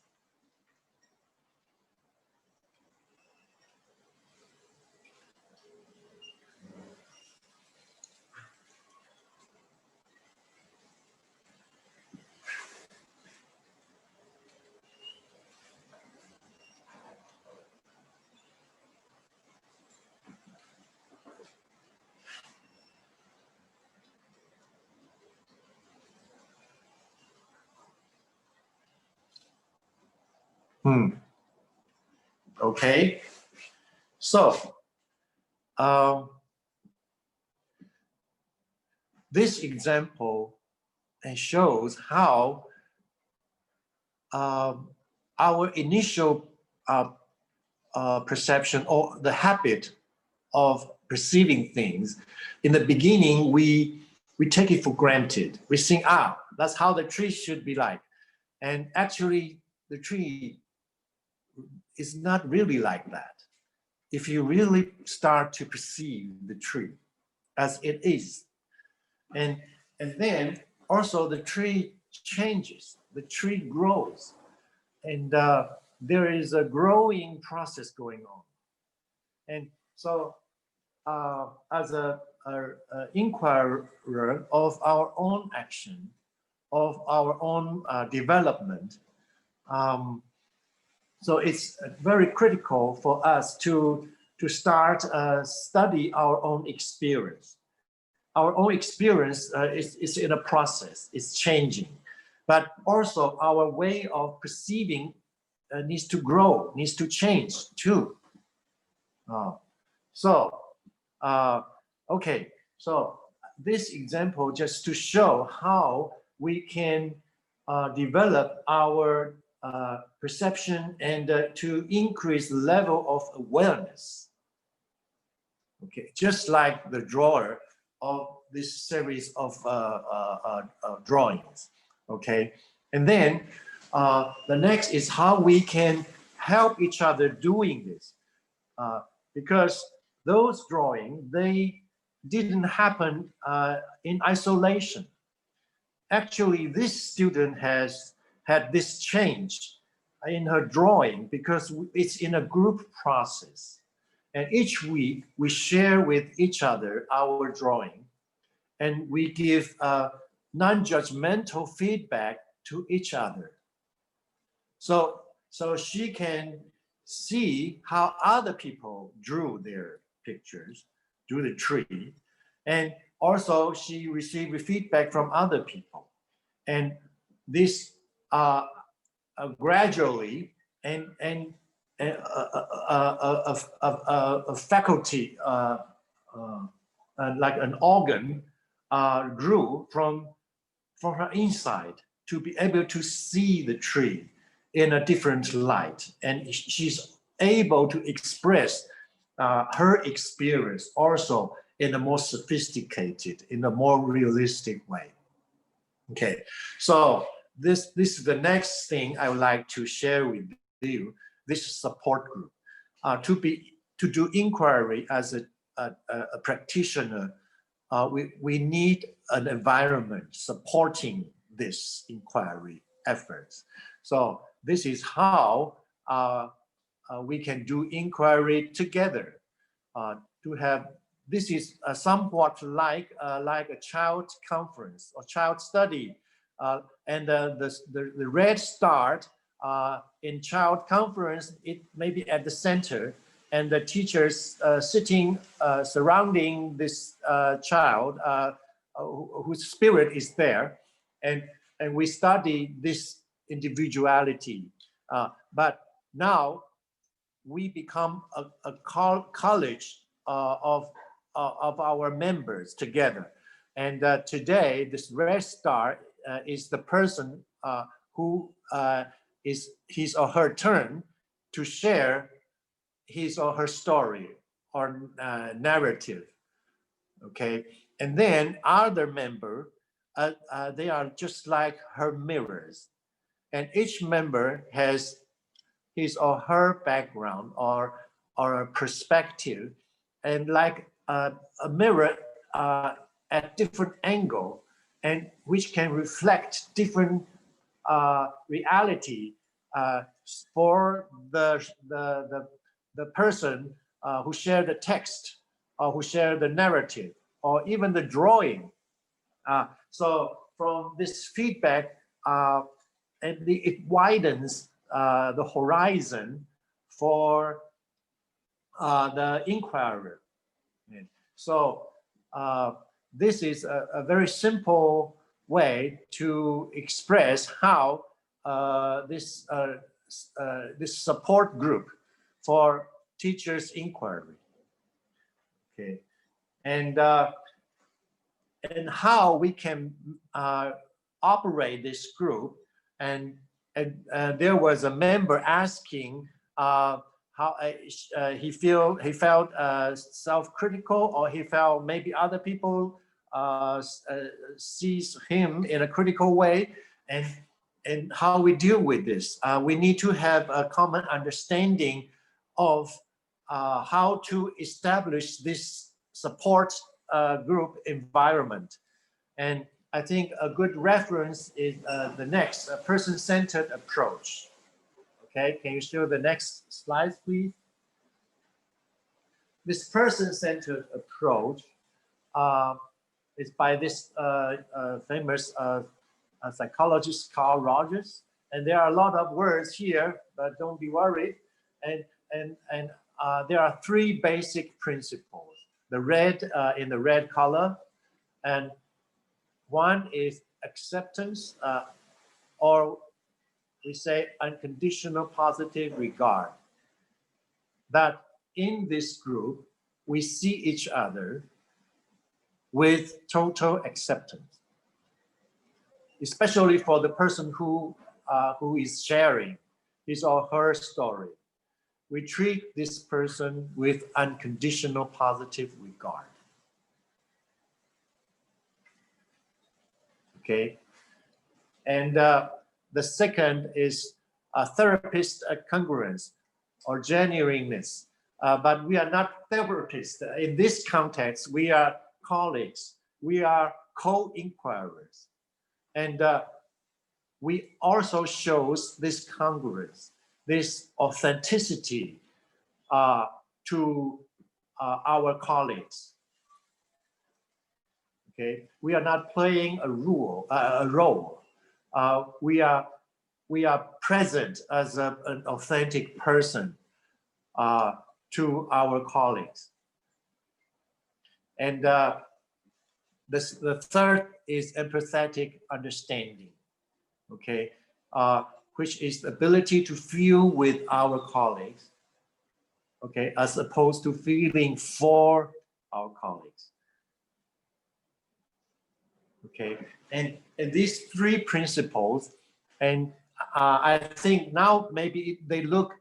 Okay, so this example shows how our initial perception or the habit of perceiving things, in the beginning we take it for granted. We think, that's how the tree should be like, and actually the tree is not really like that. If you really start to perceive the tree as it is, and then also the tree changes, the tree grows, and there is a growing process going on. And so as an inquirer of our own action, of our own development, so it's very critical for us to start study our own experience. Our own experience is in a process, it's changing, but also our way of perceiving needs to grow, needs to change too. Okay, so this example just to show how we can develop our perception and to increase the level of awareness. Okay, just like the drawer of this series of drawings. Okay, and then the next is how we can help each other doing this, because those drawings, they didn't happen in isolation. Actually, this student has had this change in her drawing because it's in a group process. And each week we share with each other our drawing, and we give non-judgmental feedback to each other. So she can see how other people drew their pictures, drew the tree, and also she received feedback from other people. And this gradually and a faculty like an organ grew from her inside to be able to see the tree in a different light, and she's able to express her experience also in a more sophisticated, in a more realistic way. Okay, so this is the next thing I would like to share with you. This support group to do inquiry as a practitioner. We need an environment supporting this inquiry efforts. So this is how we can do inquiry together, to have this is somewhat like a child conference or child study. And the red star in child conference, it may be at the center, and the teachers sitting surrounding this child whose spirit is there, and we study this individuality. But now we become a college of our members together. And today, this red star is the person who is his or her turn to share his or her story or narrative. Okay, and then other member, they are just like her mirrors, and each member has his or her background or a perspective, and like a mirror at different angle, and which can reflect different reality for the person who shared the text or who shared the narrative or even the drawing. So from this feedback, it widens the horizon for the inquirer. So this is a very simple way to express how this support group for teachers' inquiry. Okay, and how we can operate this group, and there was a member asking how he felt self-critical, or he felt maybe other people sees him in a critical way, and how we deal with this. We need to have a common understanding of how to establish this support group environment. And I think a good reference is the next person-centered approach. Okay, can you show the next slide, please? This person-centered approach is by this famous psychologist Carl Rogers, and there are a lot of words here, but don't be worried. And there are three basic principles. The red in the red color, and one is acceptance, or we say unconditional positive regard. That in this group, we see each other with total acceptance, especially for the person who is sharing his or her story. We treat this person with unconditional positive regard. Okay, and the second is a therapist congruence or genuineness, but we are not therapists. In this context, we are colleagues, we are co-inquirers, and we also shows this congruence, this authenticity to our colleagues. Okay, we are not playing a role. We are present as an authentic person to our colleagues. And the third is empathetic understanding. Okay, which is the ability to feel with our colleagues. Okay, as opposed to feeling for our colleagues. Okay, and these three principles, and I think now maybe they look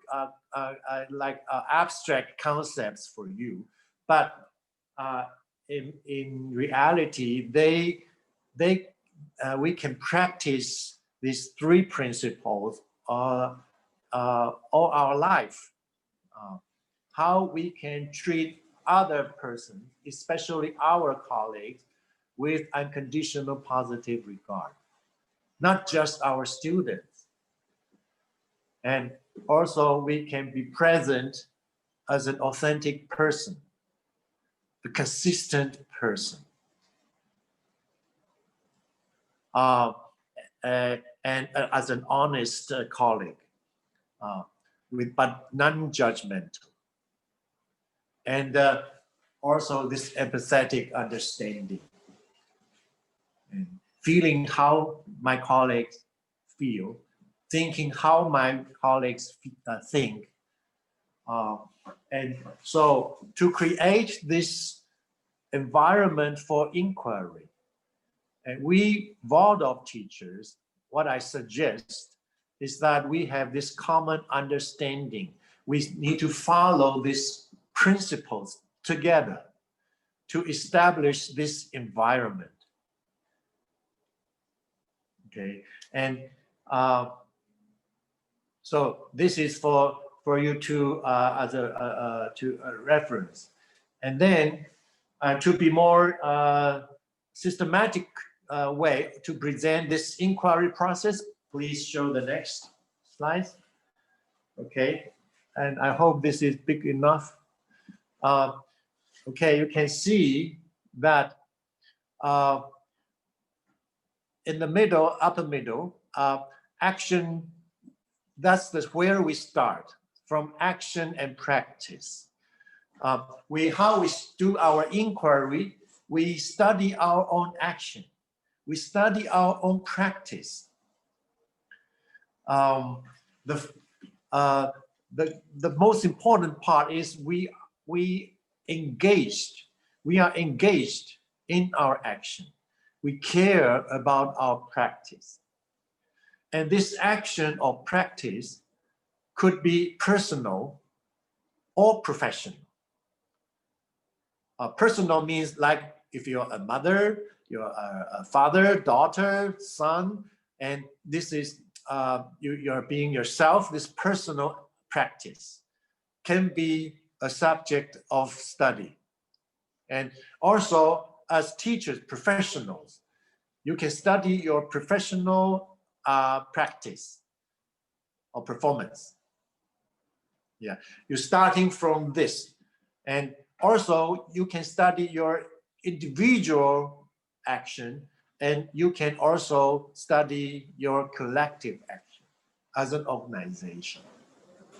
like abstract concepts for you, but in reality, we can practice these three principles all our life. How we can treat other persons, especially our colleagues, with unconditional positive regard, not just our students. And also we can be present as an authentic person. the consistent person. And as an honest colleague, but non-judgmental. And also this empathetic understanding. And feeling how my colleagues feel, thinking how my colleagues think. And so to create this environment for inquiry, and we Waldorf teachers, what I suggest is that we have this common understanding. We need to follow these principles together to establish this environment. Okay, and so this is for you to as a reference, and then to be more systematic way to present this inquiry process. Please show the next slide. Okay, and I hope this is big enough. Okay, you can see that in the middle, upper middle, action, that's where we start, from action and practice. How we do our inquiry, we study our own action. We study our own practice. The most important part is we are engaged in our action. We care about our practice. And this action or practice could be personal or professional. Personal means like if you're a mother, you're a father, daughter, son, and this is you're being yourself. This personal practice can be a subject of study. And also as teachers, professionals, you can study your professional practice or performance. Yeah, you're starting from this. And also you can study your individual action, and you can also study your collective action as an organization.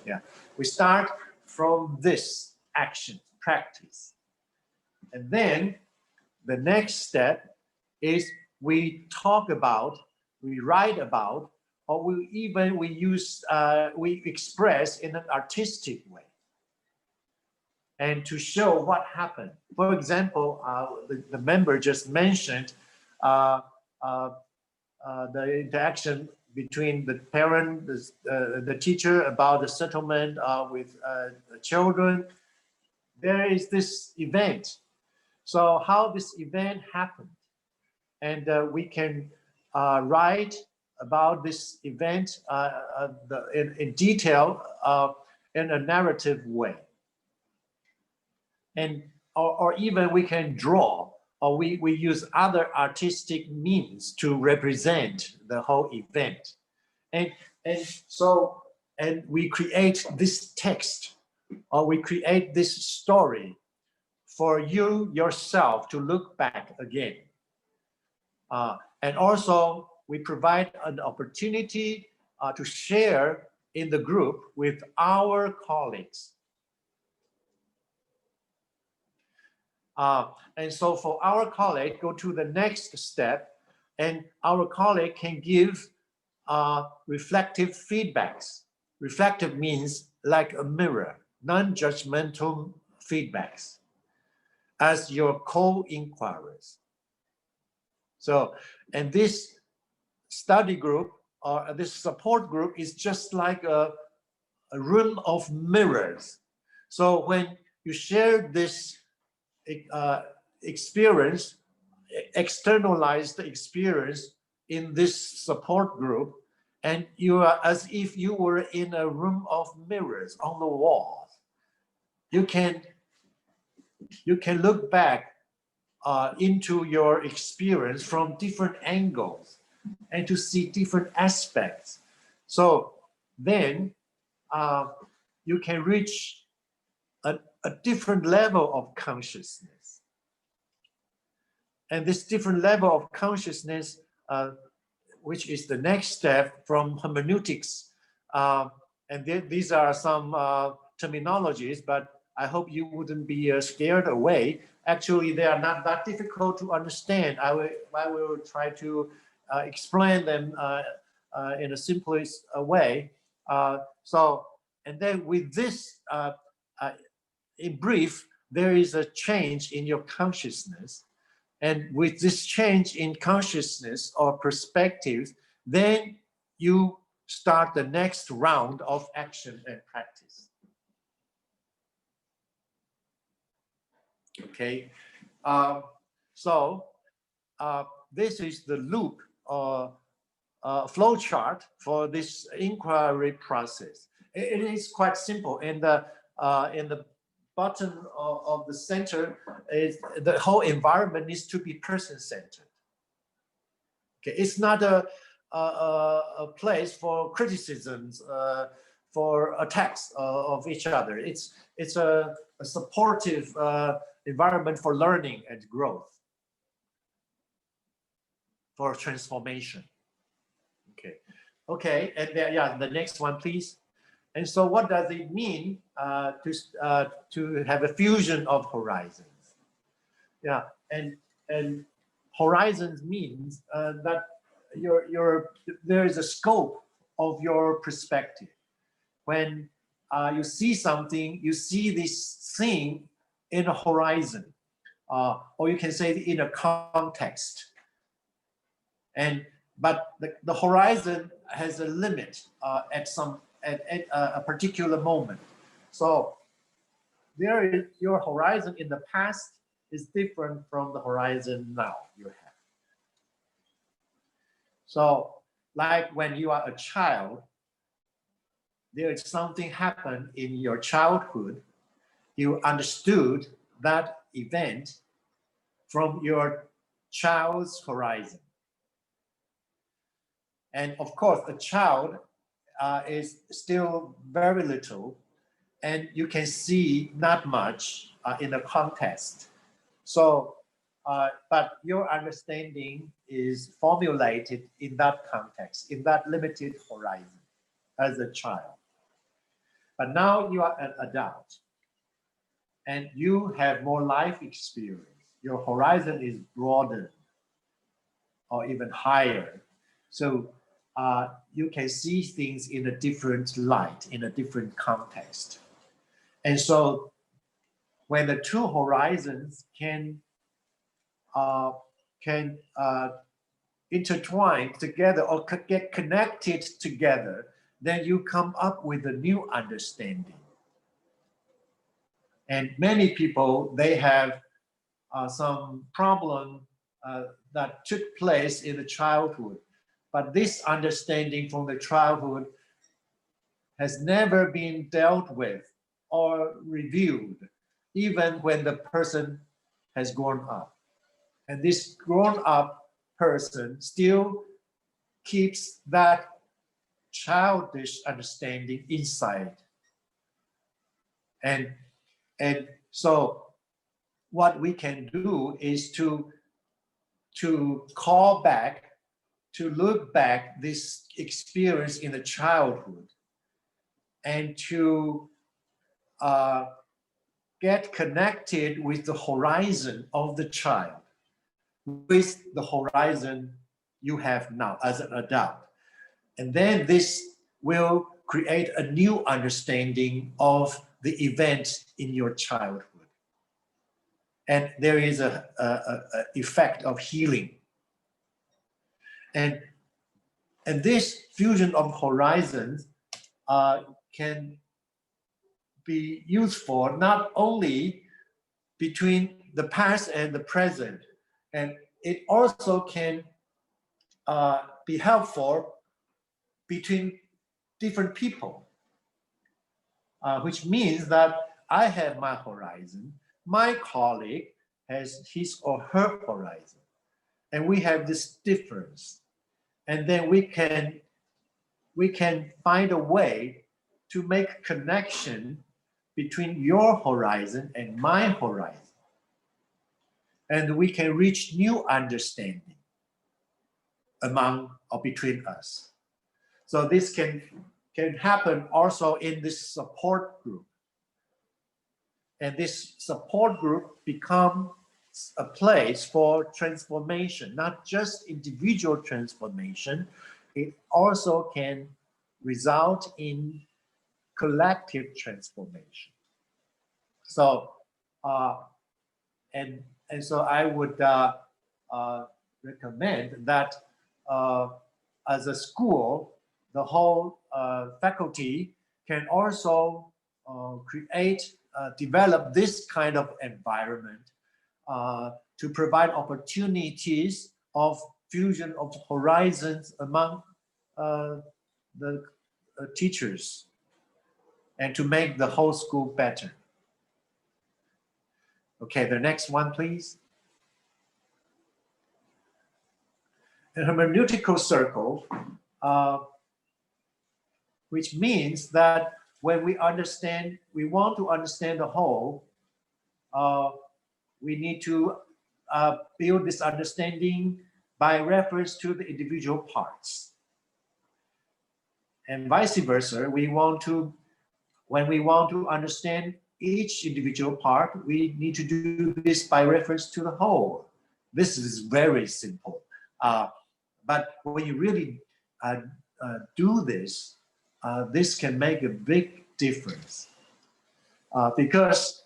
Yeah, we start from this action, practice. And then the next step is we talk about, we write about, or we express in an artistic way. And to show what happened. For example, the member just mentioned the interaction between the parent, the teacher about the settlement with the children. There is this event. So how this event happened. And we can write about this event in detail in a narrative way. And or even we can draw, or we use other artistic means to represent the whole event. And we create this text, or we create this story for you yourself to look back again. And also we provide an opportunity to share in the group with our colleagues. And so for our colleague, go to the next step, and our colleague can give reflective feedbacks. Reflective means like a mirror, non-judgmental feedbacks as your co-inquirers. So, and this study group or this support group is just like a room of mirrors. So when you share this experience, externalized experience in this support group, and you are as if you were in a room of mirrors on the wall. You can look back into your experience from different angles and to see different aspects. So then you can reach a different level of consciousness. And this different level of consciousness, which is the next step from hermeneutics. And these are some terminologies, but I hope you wouldn't be scared away. Actually, they are not that difficult to understand. I will try to explain them in a simplest way. And then with this, in brief, there is a change in your consciousness. And with this change in consciousness or perspective, then you start the next round of action and practice. Okay, this is the loop or flow chart for this inquiry process. It is quite simple. In the bottom of the center is the whole environment needs to be person-centered. Okay, it's not a place for criticisms, for attacks of each other. It's a supportive environment for learning and growth, for transformation. Okay, and yeah, the next one, please. And so, what does it mean to have a fusion of horizons? Yeah, and horizons means that there is a scope of your perspective. When you see something, you see this thing in a horizon, or you can say in a context. But the horizon has a limit at a particular moment. So your horizon in the past is different from the horizon now you have. So like when you are a child, there is something happened in your childhood. You understood that event from your child's horizon. And of course, a child is still very little, and you can see not much in the context. So, but your understanding is formulated in that context, in that limited horizon as a child. But now you are an adult, and you have more life experience. Your horizon is broader or even higher. So you can see things in a different light, in a different context. And so when the two horizons can intertwine together or get connected together, then you come up with a new understanding. And many people, they have some problem that took place in the childhood. But this understanding from the childhood has never been dealt with or reviewed, even when the person has grown up. And this grown up person still keeps that childish understanding inside. And so what we can do is to call back, to look back this experience in the childhood and to get connected with the horizon of the child, with the horizon you have now as an adult. And then this will create a new understanding of the events in your childhood. And there is a effect of healing. And this fusion of horizons can be useful not only between the past and the present, and it also can be helpful between different people, which means that I have my horizon, my colleague has his or her horizon, and we have this difference. And then we can find a way to make connection between your horizon and my horizon. and we can reach new understanding among or between us. So this can happen also in this support group. And this support group becomes a place for transformation, not just individual transformation. It also can result in collective transformation. So, and so I would recommend that as a school, the whole faculty can also develop this kind of environment to provide opportunities of fusion of horizons among the teachers and to make the whole school better. Okay, the next one, please. A hermeneutical circle, which means that when we want to understand the whole, we need to build this understanding by reference to the individual parts. And vice versa, when we want to understand each individual part, we need to do this by reference to the whole. This is very simple. But when you really do this, this can make a big difference. Because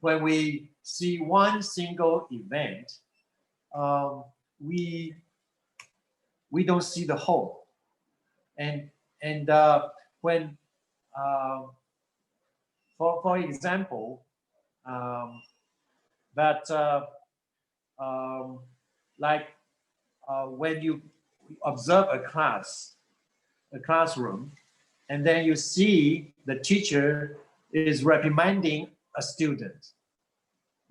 when we see one single event, we don't see the whole. And when, for example, when you observe a classroom, and then you see the teacher is reprimanding a student,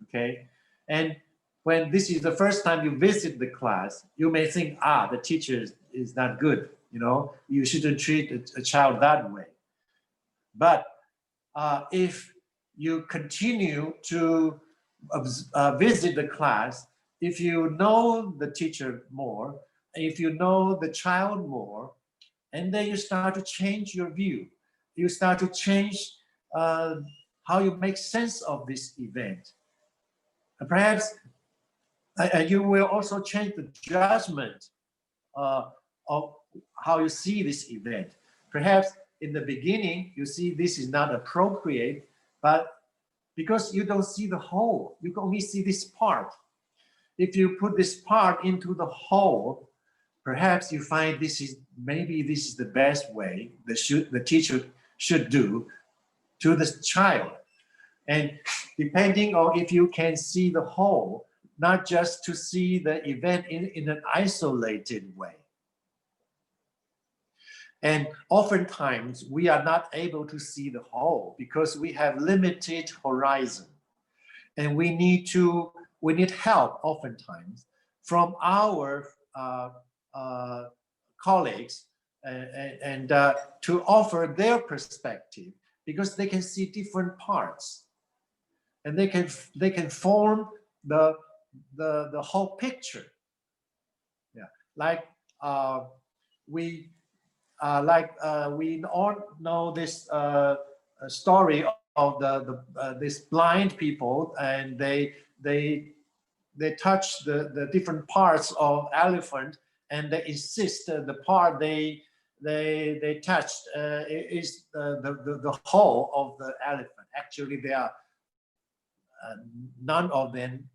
okay? And when this is the first time you visit the class, you may think, the teacher is not good, you know, you shouldn't treat a child that way. But if you continue to visit the class, if you know the teacher more, if you know the child more, and then you start to change your view. You start to change how you make sense of this event. And perhaps you will also change the judgment of how you see this event. Perhaps in the beginning, you see this is not appropriate, but because you don't see the whole, you can only see this part. If you put this part into the whole, perhaps you find maybe this is the best way the teacher should do to the child. And depending on if you can see the whole, not just to see the event in an isolated way. And oftentimes we are not able to see the whole because we have limited horizon. And we need help oftentimes from our colleagues and to offer their perspective, because they can see different parts and they can form the whole picture. Yeah, like we all know this story of these blind people, and they touch the different parts of elephant, and they insist the part they touched is the whole of the elephant. Actually, they are none of them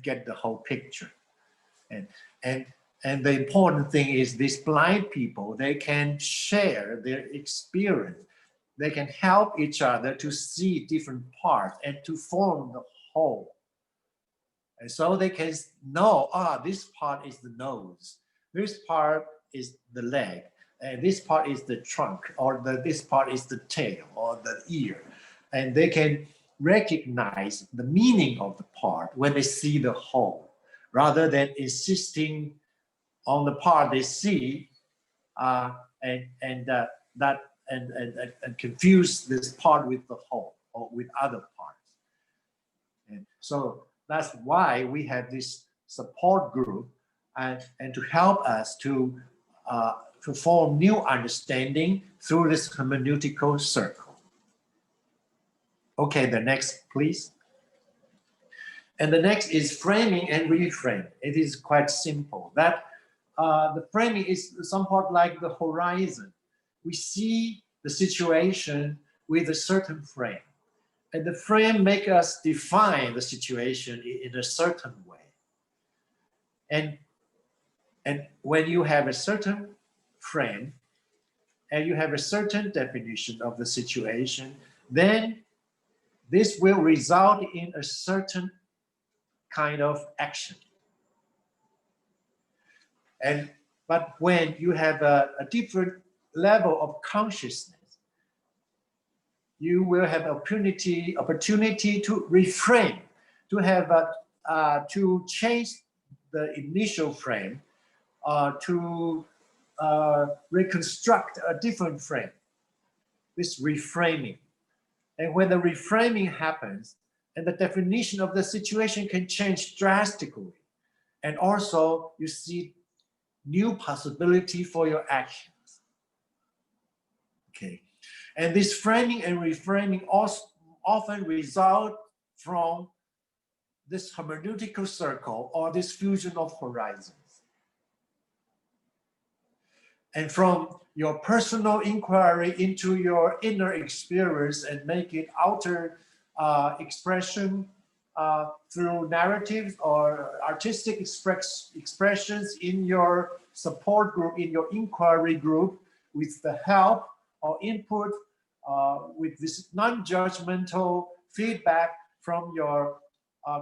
get the whole picture, and the important thing is these blind people, they can share their experience. They can help each other to see different parts and to form the whole. And so they can know, this part is the nose, this part is the leg, and this part is the trunk, or this part is the tail or the ear. And they can recognize the meaning of the part when they see the whole, rather than insisting on the part they see and confuse this part with the whole or with other parts. And so that's why we have this support group and to help us to form new understanding through this hermeneutical circle. Okay, the next, please. And the next is framing and reframing. It is quite simple. That the framing is somewhat like the horizon. We see the situation with a certain frame. And the frame makes us define the situation in a certain way. And when you have a certain frame and you have a certain definition of the situation, then this will result in a certain kind of action. But when you have a different level of consciousness, you will have opportunity to reframe, to have to change the initial frame, to reconstruct a different frame. This reframing, and when the reframing happens, and the definition of the situation can change drastically, and also you see new possibility for your actions. Okay. And this framing and reframing also often result from this hermeneutical circle or this fusion of horizons. And from your personal inquiry into your inner experience and make it outer expression through narratives or artistic expressions in your support group, in your inquiry group, with the help or input with this non-judgmental feedback from your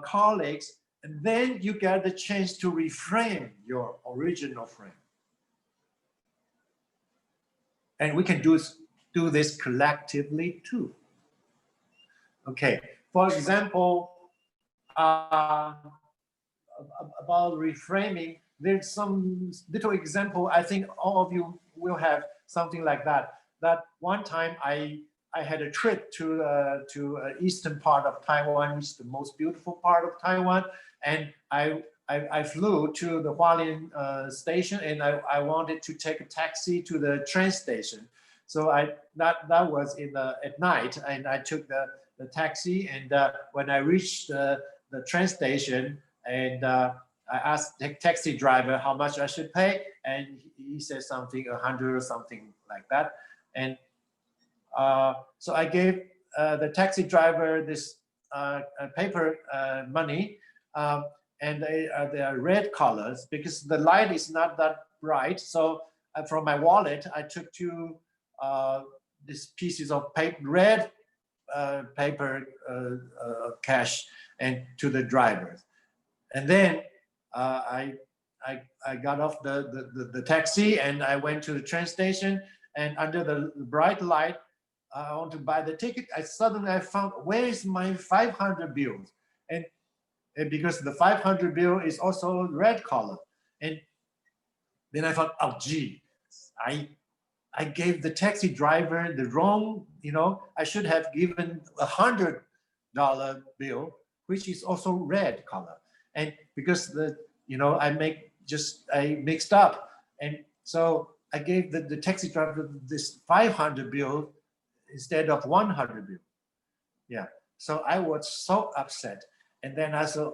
colleagues, and then you get the chance to reframe your original frame. And we can do this collectively too. Okay, for example, about reframing, there's some little example. I think all of you will have something like that. That one time I had a trip to eastern part of Taiwan, which is the most beautiful part of Taiwan, and I flew to the Hualien station, and I wanted to take a taxi to the train station. So that was at night, and I took the taxi, and when I reached the train station, and I asked the taxi driver how much I should pay, and he said something 100 or something like that. And so I gave the taxi driver this paper money, and they are red colors because the light is not that bright. So from my wallet, I took two these pieces of red paper cash and to the drivers. And then I got off the taxi, and I went to the train station, and under the bright light, I want to buy the ticket. Suddenly I found, where is my 500 bills? And because the 500 bill is also red color. And then I thought, oh gee, I gave the taxi driver the wrong, I should have given $100 bill, which is also red color. And because I mixed up. And so I gave the taxi driver this 500 bill instead of 100 bill. Yeah. So I was so upset. And then I said,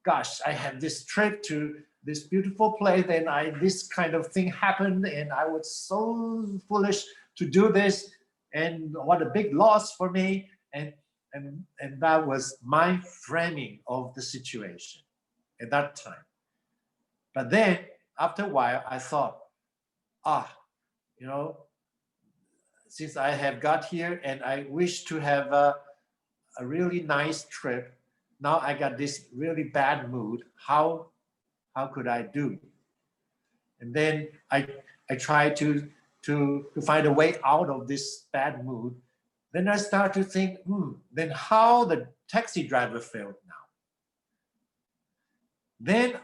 gosh, I have this trip to this beautiful place, and this kind of thing happened, and I was so foolish to do this, and what a big loss for me. And that was my framing of the situation at that time. But then after a while, I thought, since I have got here and I wish to have a really nice trip, now I got this really bad mood. How could I do? And then I tried to find a way out of this bad mood. Then I start to think, then how the taxi driver felt now? Then,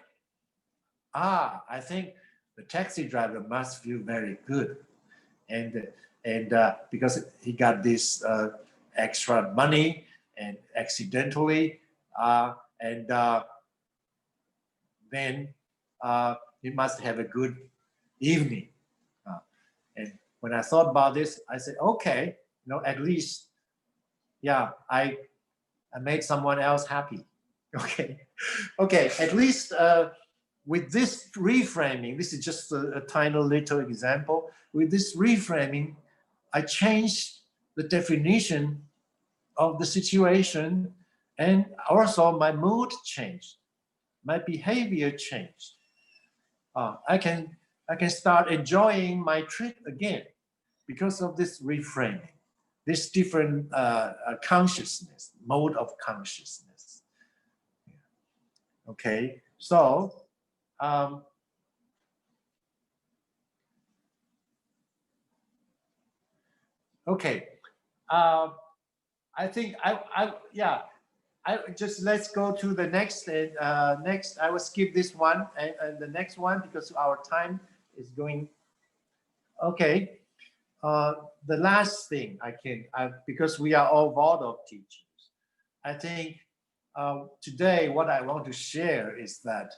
I think the taxi driver must feel very good. And because he got this extra money, and accidentally, and then you must have a good evening. And when I thought about this, I said, okay, at least, yeah, I made someone else happy. Okay, okay, at least with this reframing, this is just a tiny little example. With this reframing, I changed the definition of the situation, and also my mood changed, my behavior changed. I can start enjoying my trip again because of this reframing, this different consciousness, mode of consciousness. Okay, so okay, I think I just let's go to the next. Next, I will skip this one and the next one because our time is going. Okay, the last thing because we are all Waldorf teachers, I think today what I want to share is that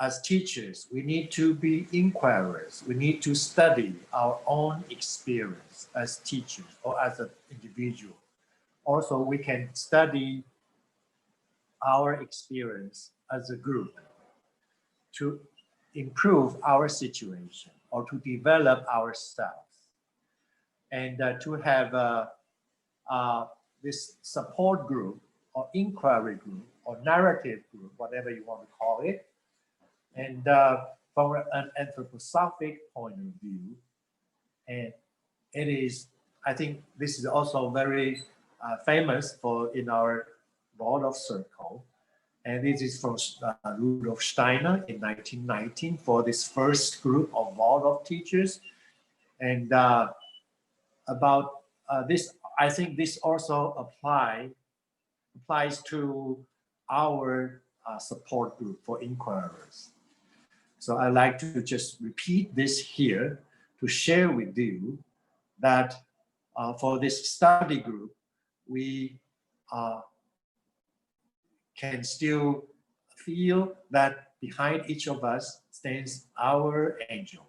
as teachers, we need to be inquirers. We need to study our own experience as teachers or as an individual. Also, we can study our experience as a group to improve our situation or to develop ourselves, and to have this support group or inquiry group or narrative group, whatever you want to call it. And from an anthroposophic point of view, and it is, I think this is also very famous in our Waldorf circle. And this is from Rudolf Steiner in 1919 for this first group of Waldorf teachers. And about this, I think this also applies to our support group for inquirers. So I like to just repeat this here to share with you that for this study group, we can still feel that behind each of us stands our angel.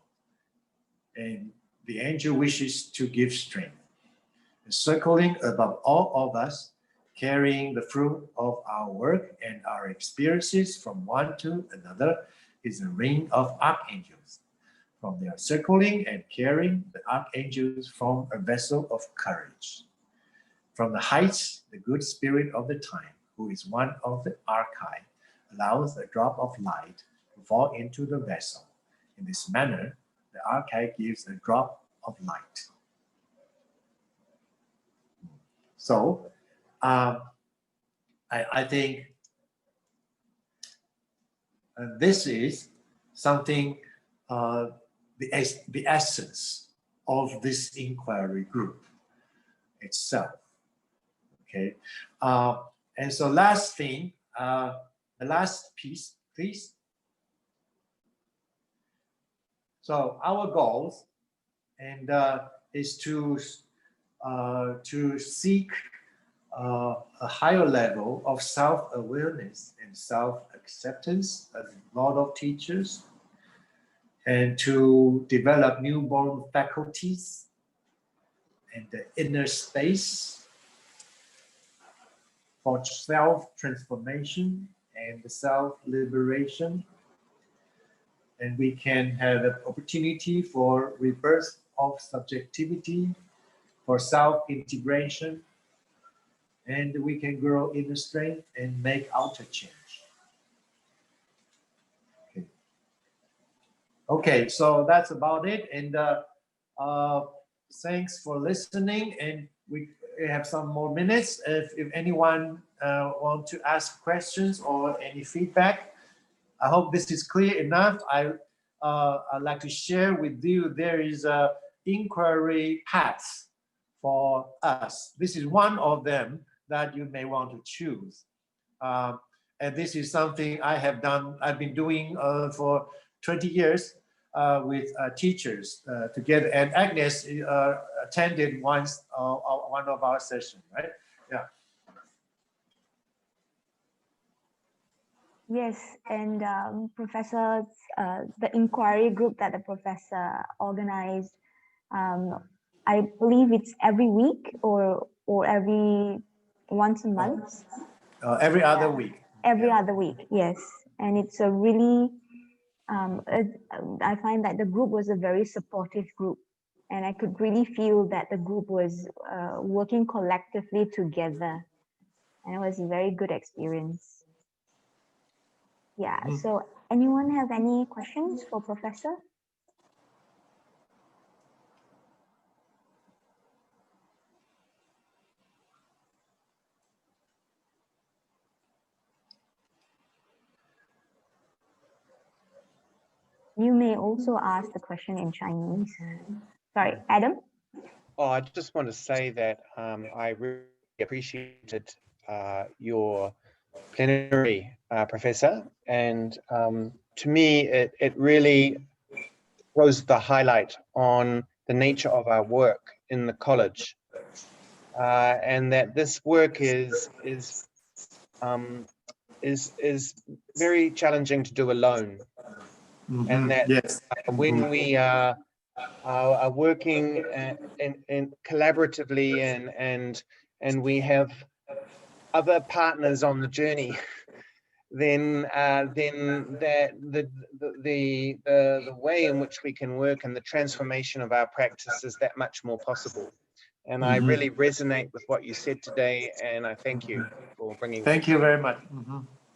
And the angel wishes to give strength. And circling above all of us, carrying the fruit of our work and our experiences from one to another, is a ring of archangels. From their circling and carrying, the archangels form a vessel of courage. From the heights, the good spirit of the time, who is one of the archive, allows a drop of light to fall into the vessel. In this manner, the archive gives a drop of light. So, I think this is something, the essence of this inquiry group itself. Okay, and so last thing, the last piece, please. So our goals and is to seek a higher level of self-awareness and self-acceptance as a lot of teachers, and to develop newborn faculties and the inner space for self-transformation and self-liberation. And we can have an opportunity for rebirth of subjectivity, for self-integration, and we can grow inner strength and make outer change. Okay, so that's about it. And thanks for listening. And we have some more minutes. If anyone wants to ask questions or any feedback, I hope this is clear enough. I'd like to share with you, there is a inquiry path for us. This is one of them that you may want to choose. And this is something I've been doing for 20 years with teachers together. And Agnes attended once one of our sessions, right? Yeah. Yes, and Professor, the inquiry group that the professor organized, I believe it's every week or every once a month. Every other week. Every Yeah. other week, yes, and it's a really, I find that the group was a very supportive group, and I could really feel that the group was working collectively together, and it was a very good experience. Yeah, so anyone have any questions for Professor? You may also ask the question in Chinese. Sorry, Adam? Oh, I just want to say that I really appreciated your plenary, Professor, and to me, it really throws the highlight on the nature of our work in the college, and that this work is very challenging to do alone, and that Yes. when we are working in collaboratively and we have other partners on the journey, then the way in which we can work and the transformation of our practice is that much more possible. And I really resonate with what you said today, and I thank you for bringing. Thank you very much.